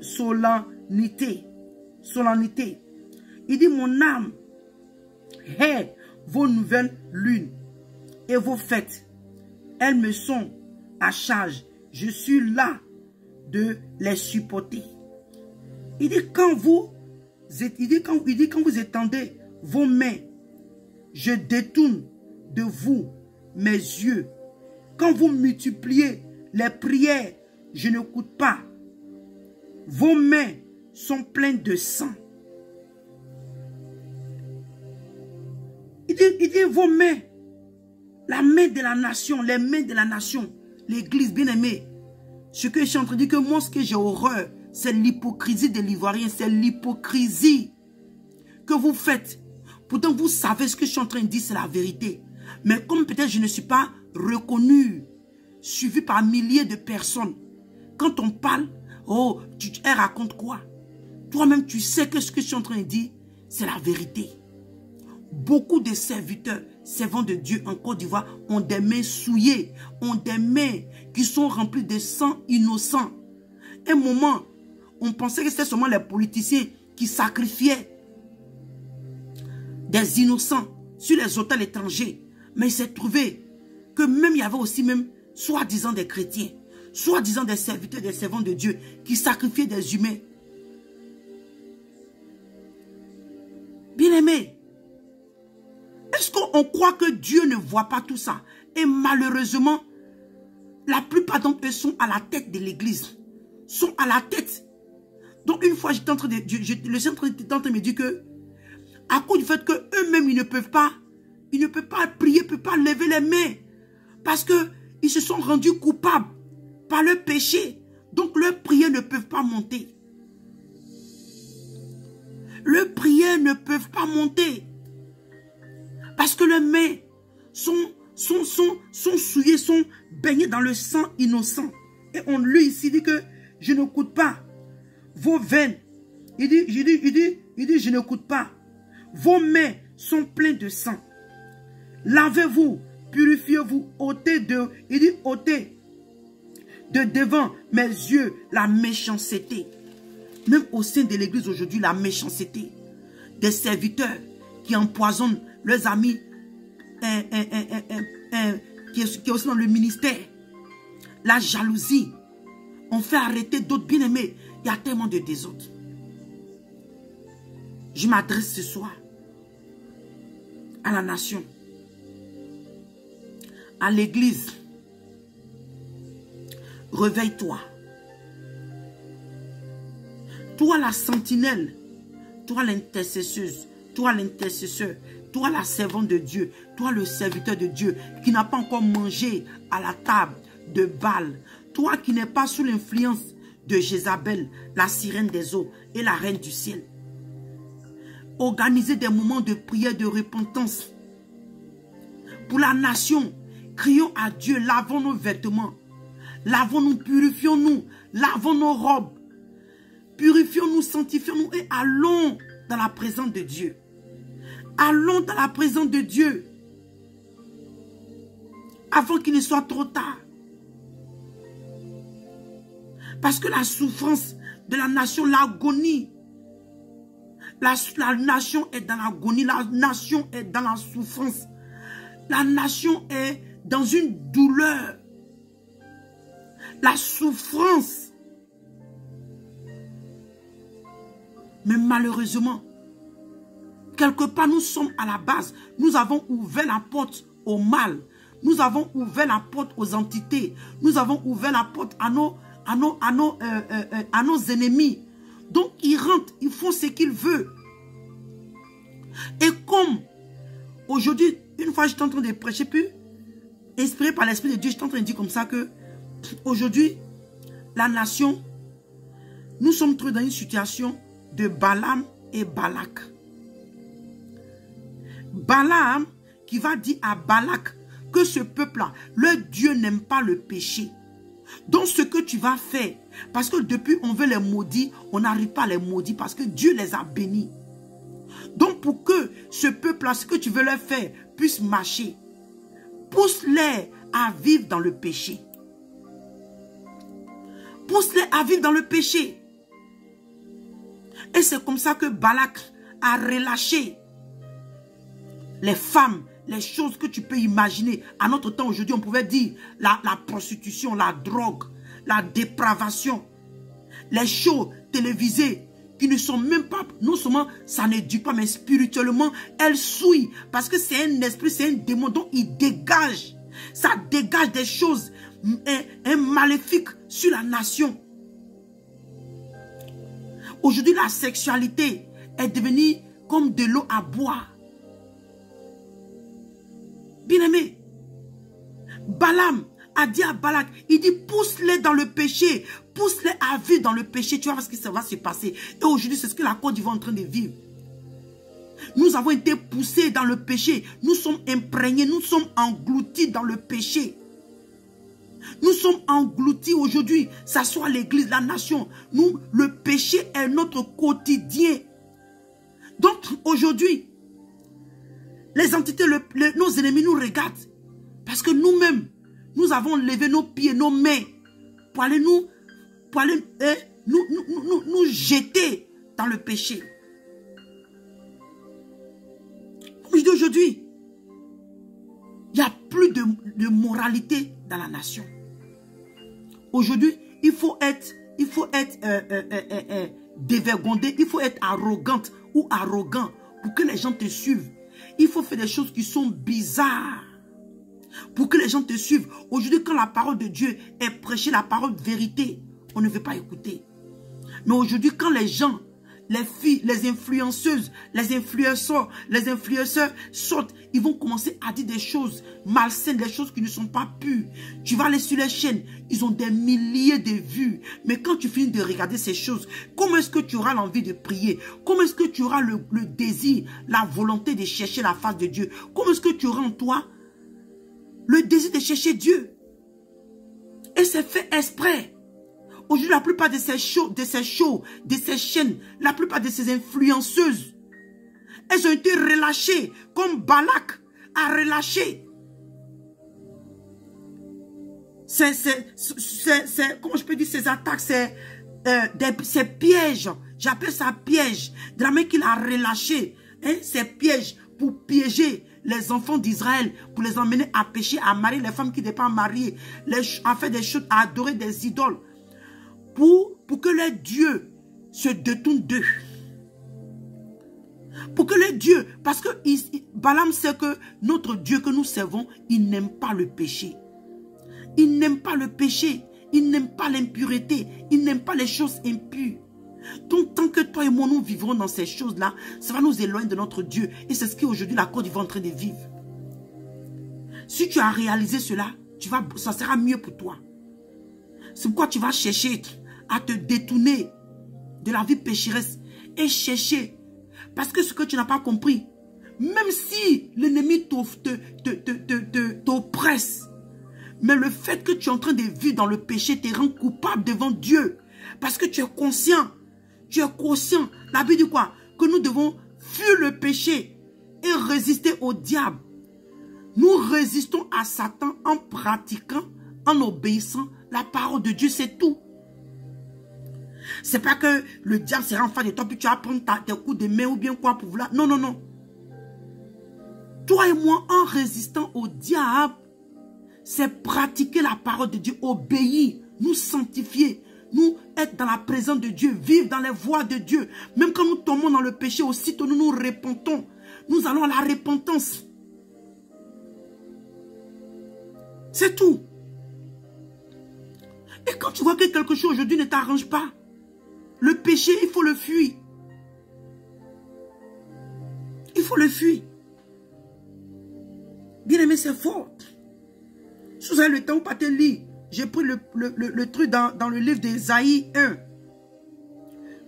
solennités. Il dit, mon âme hait vos nouvelles lunes et vos fêtes. Elles me sont à charge. Je suis là de les supporter. Il dit, quand vous étendez vos mains, je détourne de vous mes yeux. Quand vous multipliez les prières, je n'écoute pas. Vos mains sont pleines de sang. Il dit vos mains, la main de la nation, les mains de la nation, l'église bien-aimée. Ce que je suis en train de dire, que moi, ce que j'ai horreur, c'est l'hypocrisie de l'Ivoirien, c'est l'hypocrisie que vous faites. Pourtant, vous savez ce que je suis en train de dire, c'est la vérité. Mais comme peut-être je ne suis pas reconnu, suivi par milliers de personnes, quand on parle, oh, elle raconte quoi? Toi-même, tu sais que ce que je suis en train de dire, c'est la vérité. Beaucoup de serviteurs, servants de Dieu en Côte d'Ivoire, ont des mains souillées, ont des mains qui sont remplies de sang innocent. Un moment, on pensait que c'était seulement les politiciens qui sacrifiaient des innocents sur les hôtels étrangers. Mais il s'est trouvé que même il y avait aussi même soi-disant des chrétiens, soi-disant des serviteurs, des servants de Dieu qui sacrifiaient des humains. Bien-aimés, est-ce qu'on croit que Dieu ne voit pas tout ça? Et malheureusement, la plupart d'entre eux sont à la tête de l'église. Sont à la tête. Donc une fois, le centre était en train de me dire que, à cause du fait qu'eux-mêmes, ils ne peuvent pas prier, ils ne peuvent pas lever les mains. Parce qu'ils se sont rendus coupables par leur péché. Donc leurs prières ne peuvent pas monter. Leurs prières ne peuvent pas monter. Parce que leurs mains sont souillées, sont baignées dans le sang innocent. Et on lit ici, il dit que je n'écoute pas vos veines. Il dit, je n'écoute pas. Vos mains sont pleines de sang. Lavez-vous, purifiez-vous, ôtez de devant mes yeux la méchanceté. Même au sein de l'église aujourd'hui, la méchanceté. Des serviteurs qui empoisonnent leurs amis qui est aussi dans le ministère. La jalousie. On fait arrêter d'autres bien-aimés. Il y a tellement de désordre. Je m'adresse ce soir à la nation, à l'église. Réveille-toi. Toi la sentinelle toi l'intercesseuse, toi l'intercesseur, toi la servante de Dieu, toi le serviteur de Dieu qui n'a pas encore mangé à la table de Baal, toi qui n'es pas sous l'influence de Jézabel, la sirène des eaux et la reine du ciel. Organisez des moments de prière, de repentance. Pour la nation, crions à Dieu, lavons nos vêtements, lavons-nous, purifions-nous, lavons nos robes, purifions-nous, sanctifions-nous et allons dans la présence de Dieu. Allons dans la présence de Dieu avant qu'il ne soit trop tard. Parce que la souffrance de la nation, l'agonie, la nation est dans l'agonie, la nation est dans la souffrance. La nation est dans une douleur. La souffrance. Mais malheureusement, quelque part nous sommes à la base. Nous avons ouvert la porte au mal. Nous avons ouvert la porte aux entités. Nous avons ouvert la porte à nos ennemis. Donc ils rentrent, ils font ce qu'ils veulent. Et comme aujourd'hui, une fois j'étais en train de prêcher, puis inspiré par l'Esprit de Dieu, j'étais en train de dire comme ça que aujourd'hui, la nation, nous sommes trouvés dans une situation de Balaam et Balak. Balaam qui va dire à Balak que ce peuple-là, leur Dieu n'aime pas le péché. Donc ce que tu vas faire, parce que depuis on veut les maudire, on n'arrive pas à les maudire parce que Dieu les a bénis. Donc pour que ce peuple-là, ce que tu veux leur faire, puisse marcher, pousse-les à vivre dans le péché. Pousse-les à vivre dans le péché. Et c'est comme ça que Balak a relâché les femmes, les choses que tu peux imaginer. À notre temps, aujourd'hui, on pouvait dire la prostitution, la drogue, la dépravation, les shows télévisés qui ne sont même pas, non seulement ça n'éduque pas, mais spirituellement, elles souillent. Parce que c'est un esprit, c'est un démon, donc il dégage. Ça dégage des choses maléfiques sur la nation. Aujourd'hui, la sexualité est devenue comme de l'eau à boire. Bien-aimé, Balaam a dit à Balak, il dit pousse-les dans le péché, pousse-les à vivre dans le péché, tu vois ce qui va se passer. Et aujourd'hui, c'est ce que la Côte d'Ivoire est en train de vivre. Nous avons été poussés dans le péché, nous sommes imprégnés, nous sommes engloutis dans le péché. Nous sommes engloutis aujourd'hui, ça soit l'église, la nation. Nous, le péché est notre quotidien. Donc aujourd'hui, les entités, nos ennemis nous regardent. Parce que nous-mêmes, nous avons levé nos pieds, nos mains, pour aller nous jeter dans le péché. Comme je dis aujourd'hui, il n'y a plus de moralité dans la nation. Aujourd'hui, il faut être dévergondé, il faut être arrogante ou arrogant pour que les gens te suivent. Il faut faire des choses qui sont bizarres pour que les gens te suivent. Aujourd'hui, quand la parole de Dieu est prêchée, la parole de vérité, on ne veut pas écouter. Mais aujourd'hui, quand les gens, les filles, les influenceuses, les influenceurs sortent, ils vont commencer à dire des choses malsaines, des choses qui ne sont pas pures. Tu vas aller sur les chaînes, ils ont des milliers de vues. Mais quand tu finis de regarder ces choses, comment est-ce que tu auras l'envie de prier? Comment est-ce que tu auras le désir, la volonté de chercher la face de Dieu? Comment est-ce que tu auras en toi le désir de chercher Dieu? Et c'est fait exprès. Aujourd'hui, la plupart de ces shows, de ces chaînes, la plupart de ces influenceuses, elles ont été relâchées, comme Balak a relâché. Comment je peux dire ces attaques, ces pièges, j'appelle ça piège, de la main qu'il a relâché, hein, ces pièges pour piéger les enfants d'Israël, pour les emmener à pécher, à marier les femmes qui n'étaient pas mariées, à faire des choses, à adorer des idoles. Pour que les dieux se détournent d'eux. Pour que les dieux, parce que Balaam sait que notre Dieu que nous servons, il n'aime pas le péché. Il n'aime pas le péché. Il n'aime pas l'impureté. Il n'aime pas les choses impures. Donc, tant que toi et moi, nous vivrons dans ces choses-là, ça va nous éloigner de notre Dieu. Et c'est ce qu'aujourd'hui la Côte d'Ivoire est en train de vivre. Si tu as réalisé cela, ça sera mieux pour toi. C'est pourquoi tu vas chercher à te détourner de la vie pécheresse et chercher. Parce que ce que tu n'as pas compris, même si l'ennemi t'oppresse, mais le fait que tu es en train de vivre dans le péché te rend coupable devant Dieu. Parce que tu es conscient. Tu es conscient. La Bible dit quoi? Que nous devons fuir le péché et résister au diable. Nous résistons à Satan en pratiquant, en obéissant la parole de Dieu, c'est tout. C'est pas que le diable sera en face de toi, puis tu vas prendre tes coups de main ou bien quoi pour vouloir. Non, non, non. Toi et moi, en résistant au diable, c'est pratiquer la parole de Dieu, obéir, nous sanctifier, nous être dans la présence de Dieu, vivre dans les voies de Dieu. Même quand nous tombons dans le péché, aussitôt nous nous repentons. Nous allons à la repentance. C'est tout. Et quand tu vois que quelque chose aujourd'hui ne t'arrange pas, le péché, il faut le fuir. Il faut le fuir. Bien aimé, c'est fort. Si vous avez le temps, vous partez lire. J'ai pris le truc dans le livre d'Ésaïe 1.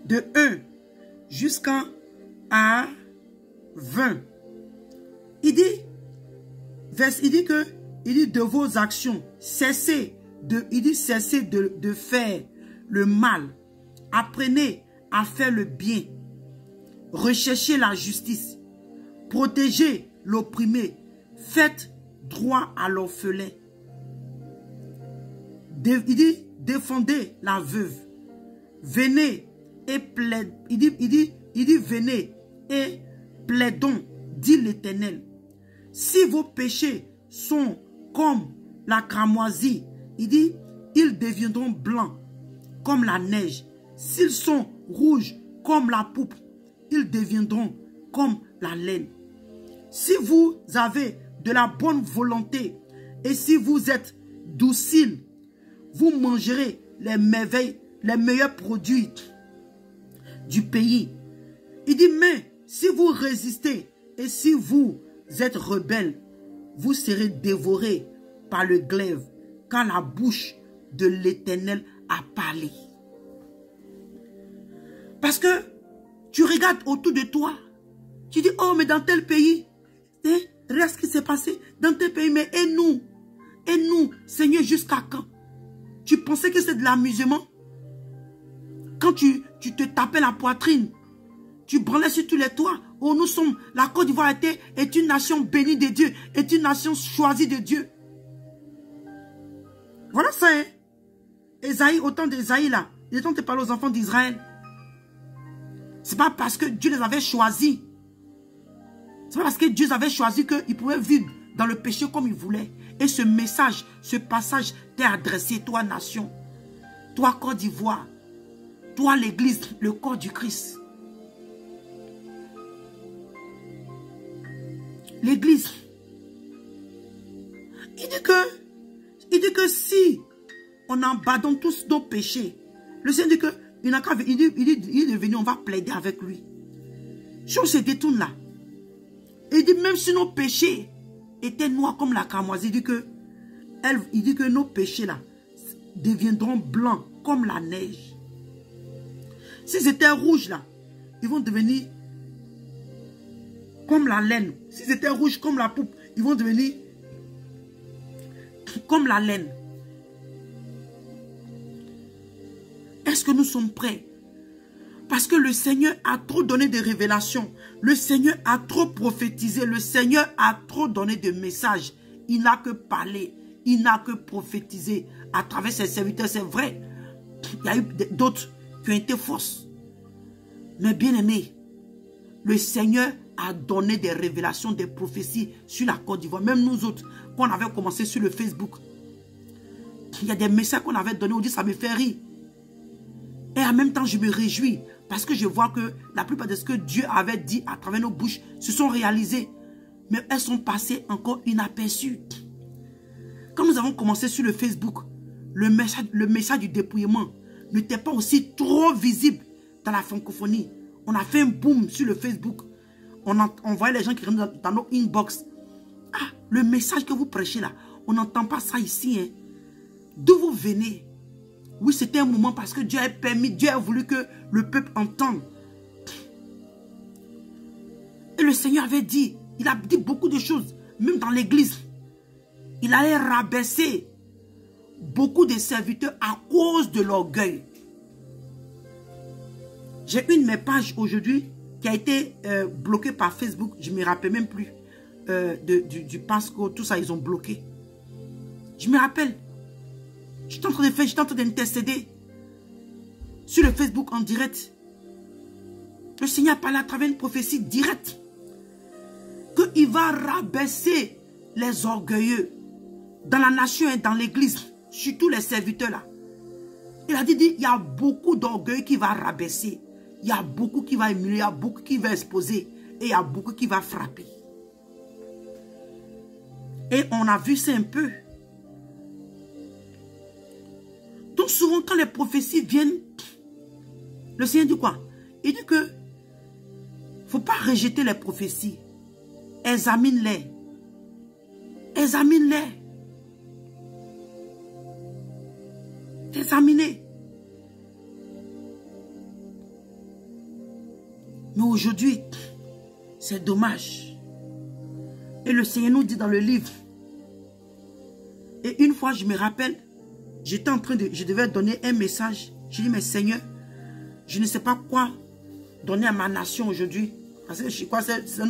De 1 jusqu'à 20. Il dit de vos actions, cessez de faire le mal. Apprenez à faire le bien. Recherchez la justice. Protégez l'opprimé. Faites droit à l'orphelin. Il dit, défendez la veuve. Venez et plaidez. Il dit, venez et plaidons, dit l'Éternel. Si vos péchés sont comme la cramoisie, il dit, ils deviendront blancs comme la neige. S'ils sont rouges comme la pourpre, ils deviendront comme la laine. Si vous avez de la bonne volonté et si vous êtes docile, vous mangerez les meilleurs produits du pays. Il dit, mais si vous résistez et si vous êtes rebelles, vous serez dévorés par le glaive, car la bouche de l'Éternel a parlé. Parce que tu regardes autour de toi, tu dis, oh, mais dans tel pays, regarde ce qui s'est passé. Dans tel pays, mais et nous, Seigneur, jusqu'à quand? Tu pensais que c'est de l'amusement? Quand tu te tapais la poitrine, tu branlais sur tous les toits. Oh, nous sommes, la Côte d'Ivoire est une nation bénie de Dieu, est une nation choisie de Dieu. Voilà ça, hein. Ésaïe, autant d'Ésaïe là, il est temps de parler aux enfants d'Israël. C'est pas parce que Dieu les avait choisis. C'est pas parce que Dieu les avait choisis qu'ils pouvaient vivre dans le péché comme ils voulaient. Et ce message, ce passage t'est adressé, toi nation, toi Côte d'Ivoire, toi l'église, le corps du Christ. L'église. Il dit que si on abandonne tous nos péchés, le Seigneur dit que il est venu, on va plaider avec lui. Si on se détourne là, il dit même si nos péchés étaient noirs comme la cramoisie, il dit que nos péchés là deviendront blancs comme la neige. S'ils étaient rouges là, ils vont devenir comme la laine. S'ils étaient rouges comme la pourpre, ils vont devenir comme la laine. Est-ce que nous sommes prêts? Parce que le Seigneur a trop donné de révélations. Le Seigneur a trop prophétisé. Le Seigneur a trop donné de messages. Il n'a que parlé. Il n'a que prophétisé à travers ses serviteurs. C'est vrai. Il y a eu d'autres qui ont été fausses. Mais bien aimé, le Seigneur a donné des révélations, des prophéties sur la Côte d'Ivoire. Même nous autres, quand on avait commencé sur le Facebook, il y a des messages qu'on avait donnés. On dit ça me fait rire. Et en même temps, je me réjouis parce que je vois que la plupart de ce que Dieu avait dit à travers nos bouches se sont réalisées. Mais elles sont passées encore inaperçues. Quand nous avons commencé sur le Facebook, le message du dépouillement n'était pas aussi trop visible dans la francophonie. On a fait un boom sur le Facebook. On voyait les gens qui rentrent dans nos inbox. Ah, le message que vous prêchez là, on n'entend pas ça ici. Hein. D'où vous venez? Oui, c'était un moment parce que Dieu a permis, Dieu a voulu que le peuple entende. Et le Seigneur avait dit, il a dit beaucoup de choses, même dans l'église. Il allait rabaisser beaucoup de serviteurs à cause de l'orgueil. J'ai une de mes pages aujourd'hui qui a été bloquée par Facebook. Je ne me rappelle même plus du passcode, tout ça, ils ont bloqué. Je me rappelle. J'étais en train de faire, j'étais en train d'intercéder sur le Facebook en direct. Le Seigneur parlait à travers une prophétie directe qu'il va rabaisser les orgueilleux dans la nation et dans l'église, surtout les serviteurs là. Il a dit, il y a beaucoup d'orgueil qui va rabaisser. Il y a beaucoup qui va humilier, il y a beaucoup qui va exposer et il y a beaucoup qui va frapper. Et on a vu ça un peu. Donc souvent quand les prophéties viennent, le Seigneur dit quoi? Il dit que il ne faut pas rejeter les prophéties. Examine-les. Examine-les. Examinez. Mais aujourd'hui, c'est dommage. Et le Seigneur nous dit dans le livre. Et une fois, je me rappelle, j'étais en train de, je devais donner un message. Je dis, mais Seigneur, je ne sais pas quoi donner à ma nation aujourd'hui. Parce que je crois que c'est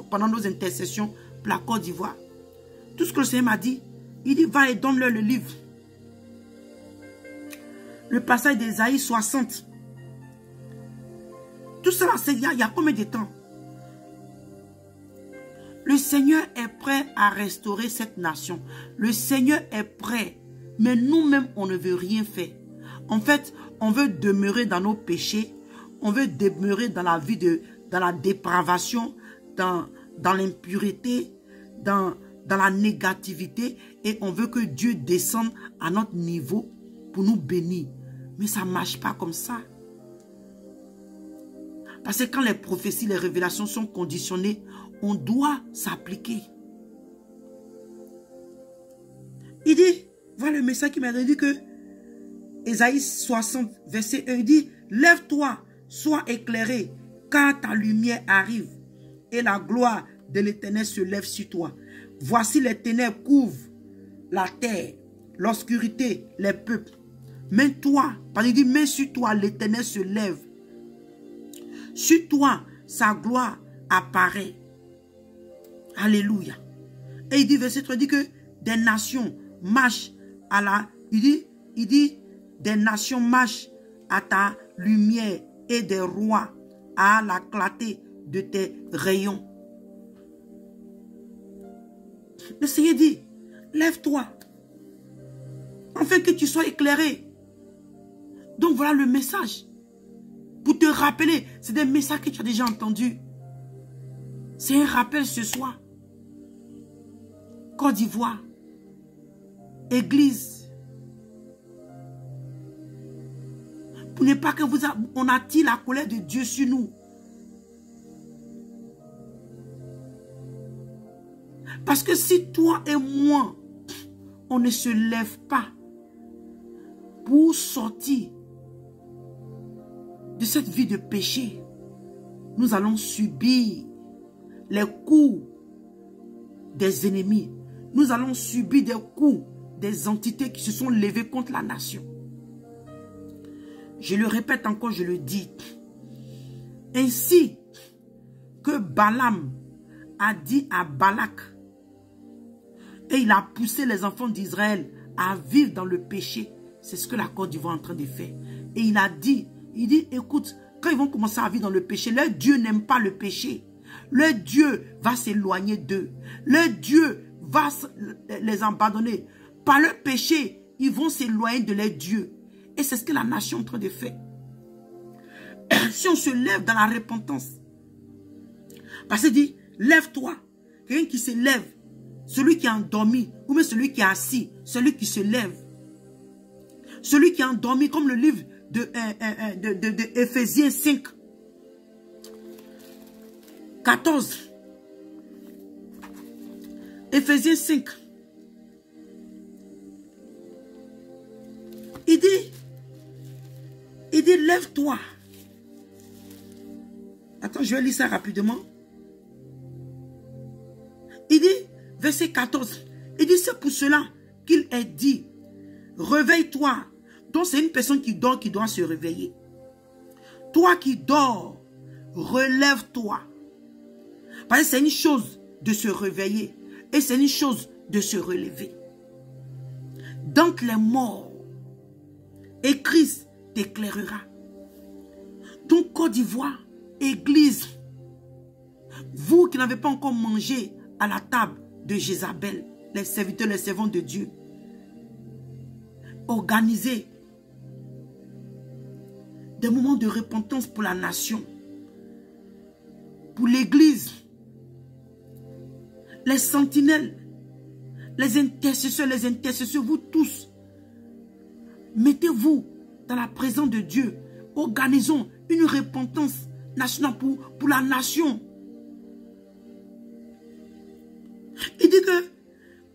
pendant nos intercessions pour la Côte d'Ivoire. Tout ce que le Seigneur m'a dit, il dit, va et donne-leur le livre. Le passage d'Ésaïe 60. Tout cela, c'est il y a combien de temps? Le Seigneur est prêt à restaurer cette nation. Le Seigneur est prêt. Mais nous-mêmes, on ne veut rien faire. En fait, on veut demeurer dans nos péchés. On veut demeurer dans la vie dans la dépravation, dans l'impureté, dans la négativité. Et on veut que Dieu descende à notre niveau pour nous bénir. Mais ça ne marche pas comme ça. Parce que quand les prophéties, les révélations sont conditionnées, on doit s'appliquer. Il dit, voilà le message qui m'a dit que Ésaïe 60, verset 1, il dit, lève-toi, sois éclairé, car ta lumière arrive, et la gloire de l'Éternel se lève sur toi. Voici les ténèbres couvrent la terre, l'obscurité, les peuples. Mais toi, il dit, mais sur toi, l'Éternel se lève. Sur toi, sa gloire apparaît. Alléluia. Et il dit, verset 3, il dit que des nations marchent à la... Il dit, des nations marchent à ta lumière et des rois à la clarté de tes rayons. Le Seigneur dit, lève-toi, afin que tu sois éclairé. Donc voilà le message. Pour te rappeler, c'est des messages que tu as déjà entendus. C'est un rappel ce soir. Côte d'Ivoire, Église. Pour ne pas que on attire la colère de Dieu sur nous. Parce que si toi et moi, on ne se lève pas pour sortir de cette vie de péché, nous allons subir les coups des ennemis. Nous allons subir des coups des entités qui se sont levées contre la nation. Je le répète encore, je le dis. Ainsi que Balaam a dit à Balak, et il a poussé les enfants d'Israël à vivre dans le péché. C'est ce que la Côte d'Ivoire est en train de faire. Et il a dit, écoute, quand ils vont commencer à vivre dans le péché, leur Dieu n'aime pas le péché. Leur Dieu va s'éloigner d'eux. Leur Dieu va les abandonner. Par leur péché, ils vont s'éloigner de leur Dieu. Et c'est ce que la nation est en train de faire. Si on se lève dans la repentance, parce qu'il dit, lève-toi. Quelqu'un qui se lève, celui qui est endormi, ou même celui qui est assis, celui qui se lève. Celui qui est endormi, comme le livre de Éphésiens 5, 14. Éphésiens 5. Il dit, lève-toi. Attends, je vais lire ça rapidement. Il dit, verset 14, il dit, c'est pour cela qu'il est dit, réveille-toi. Donc c'est une personne qui dort qui doit se réveiller. Toi qui dors, relève-toi. Parce que c'est une chose de se réveiller et c'est une chose de se relever. D'entre les morts, et Christ t'éclairera. Donc Côte d'Ivoire, Église, vous qui n'avez pas encore mangé à la table de Jézabel, les serviteurs, les servants de Dieu, organisez des moments de repentance pour la nation, pour l'Église, les sentinelles, les intercesseurs, vous tous, mettez-vous dans la présence de Dieu. Organisons une repentance nationale pour la nation. Il dit que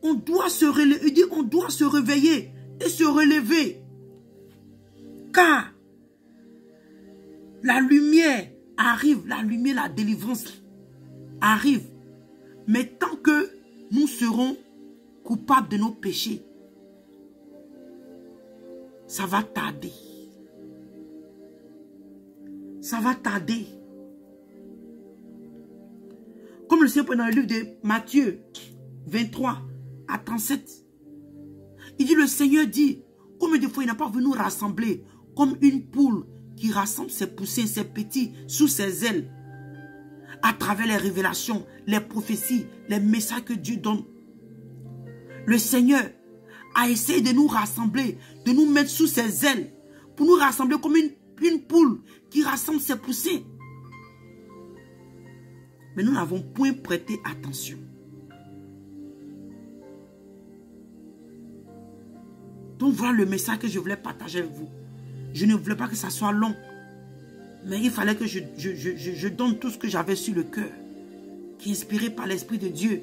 on doit se relever, il dit on doit se réveiller et se relever. Car la lumière arrive, la lumière, la délivrance arrive. Mais tant que nous serons coupables de nos péchés, ça va tarder. Ça va tarder. Comme le Seigneur dans le livre de Matthieu 23 à 37. Il dit, le Seigneur dit, combien de fois il n'a pas venu nous rassembler comme une poule qui rassemble ses poussins, ses petits sous ses ailes, à travers les révélations, les prophéties, les messages que Dieu donne. Le Seigneur a essayé de nous rassembler, de nous mettre sous ses ailes, pour nous rassembler comme une poule qui rassemble ses poussins. Mais nous n'avons point prêté attention. Donc voilà le message que je voulais partager avec vous. Je ne voulais pas que ça soit long. Mais il fallait que je donne tout ce que j'avais sur le cœur, qui est inspiré par l'Esprit de Dieu.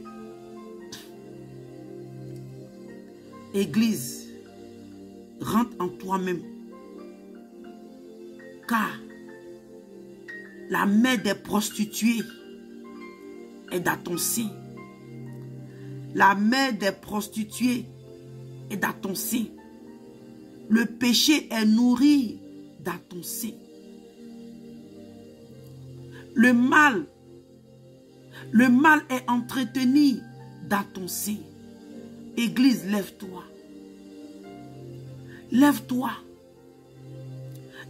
Église, rentre en toi-même. Car la mère des prostituées est dans ton sein. La mère des prostituées est dans ton sein. Le péché est nourri dans ton sein. Le mal est entretenu dans ton sein. Église, lève-toi. Lève-toi.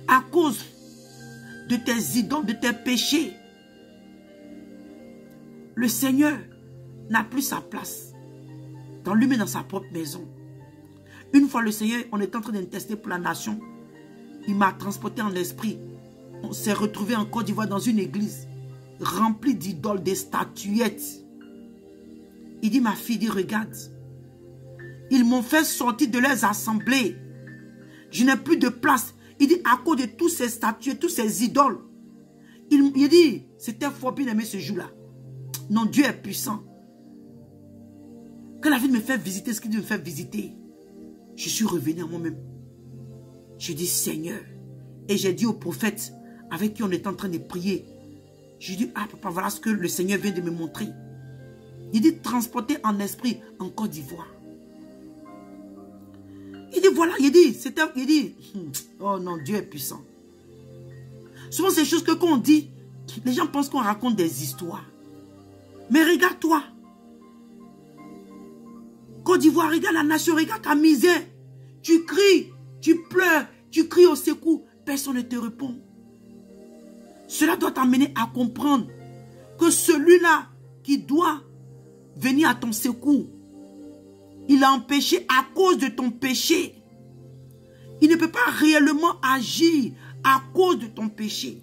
À cause de tes idoles, de tes péchés, le Seigneur n'a plus sa place dans lui-même, dans sa propre maison. Une fois le Seigneur, on est en train d'intercéder pour la nation, il m'a transporté en esprit. On s'est retrouvé en Côte d'Ivoire dans une église remplie d'idoles, de statuettes. Il dit, ma fille, dit, regarde, ils m'ont fait sortir de leurs assemblées. Je n'ai plus de place. Il dit, à cause de tous ces statues, tous ces idoles. Il dit, c'était fort bien aimé ce jour-là. Non, Dieu est puissant. Quand la vie me fait visiter ce qu'il me fait visiter, je suis revenu à moi-même. Je dis, Seigneur. Et j'ai dit au prophète avec qui on est en train de prier. Je dis, ah papa, voilà ce que le Seigneur vient de me montrer. Il dit, transporter en esprit en Côte d'Ivoire. Il dit, voilà, il dit, oh non, Dieu est puissant. Souvent, ces choses que quand on dit, les gens pensent qu'on raconte des histoires. Mais regarde-toi. Côte d'Ivoire, regarde la nation, regarde ta misère. Tu cries, tu pleures, tu cries au secours. Personne ne te répond. Cela doit t'amener à comprendre que celui-là qui doit venir à ton secours, il a empêché à cause de ton péché. Il ne peut pas réellement agir à cause de ton péché.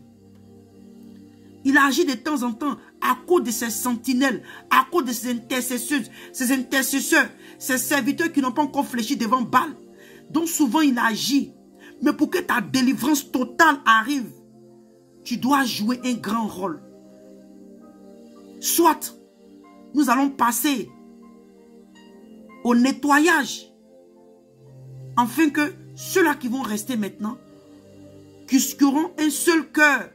Il agit de temps en temps à cause de ses sentinelles, à cause de ses intercesseuses, ses intercesseurs, ses serviteurs qui n'ont pas encore fléchi devant Baal. Donc souvent il agit. Mais pour que ta délivrance totale arrive, tu dois jouer un grand rôle. Soit nous allons passer au nettoyage, afin que ceux-là qui vont rester maintenant, qui auront un seul cœur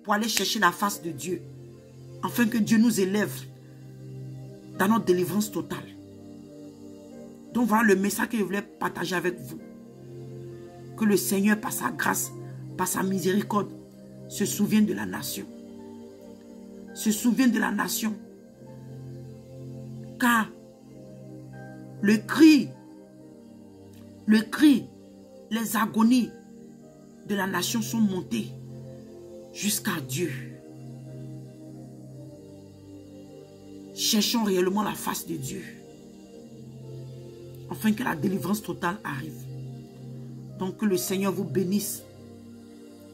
pour aller chercher la face de Dieu, afin que Dieu nous élève dans notre délivrance totale. Donc voilà le message que je voulais partager avec vous. Que le Seigneur, par sa grâce, par sa miséricorde, se souvienne de la nation. Se souvienne de la nation. Car le cri, les agonies de la nation sont montées jusqu'à Dieu. Cherchons réellement la face de Dieu, afin que la délivrance totale arrive. Donc que le Seigneur vous bénisse.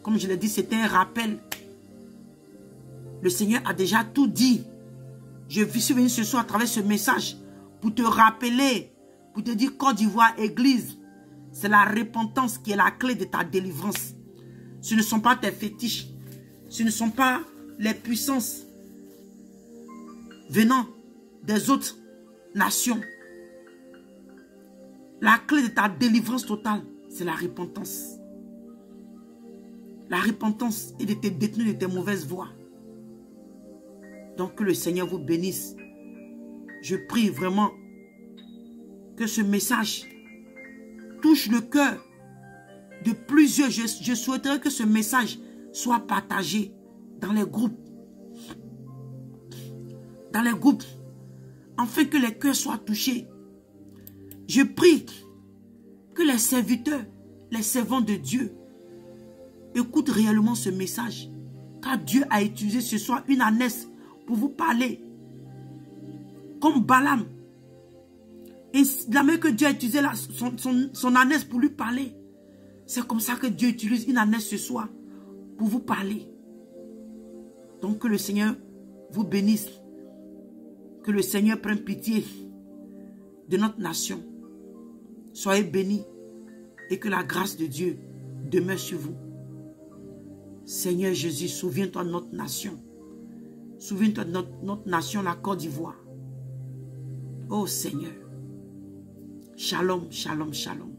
Comme je l'ai dit, c'était un rappel. Le Seigneur a déjà tout dit. Je suis venu ce soir à travers ce message pour te rappeler, pour te dire Côte d'Ivoire, Église, c'est la repentance qui est la clé de ta délivrance. Ce ne sont pas tes fétiches. Ce ne sont pas les puissances venant des autres nations. La clé de ta délivrance totale, c'est la repentance. La repentance et de te détenir de tes mauvaises voies. Donc que le Seigneur vous bénisse. Je prie vraiment que ce message touche le cœur de plusieurs. Je souhaiterais que ce message soit partagé dans les groupes. Dans les groupes. Afin que les cœurs soient touchés. Je prie que les serviteurs, les servants de Dieu, écoutent réellement ce message. Car Dieu a utilisé ce soir une ânesse pour vous parler. Comme Balaam. Et la même que Dieu a utilisé son ânesse pour lui parler. C'est comme ça que Dieu utilise une ânesse ce soir pour vous parler. Donc que le Seigneur vous bénisse. Que le Seigneur prenne pitié de notre nation. Soyez bénis et que la grâce de Dieu demeure sur vous. Seigneur Jésus, souviens-toi de notre nation. Souviens-toi de notre nation, la Côte d'Ivoire. Oh Seigneur. Shalom, shalom, shalom.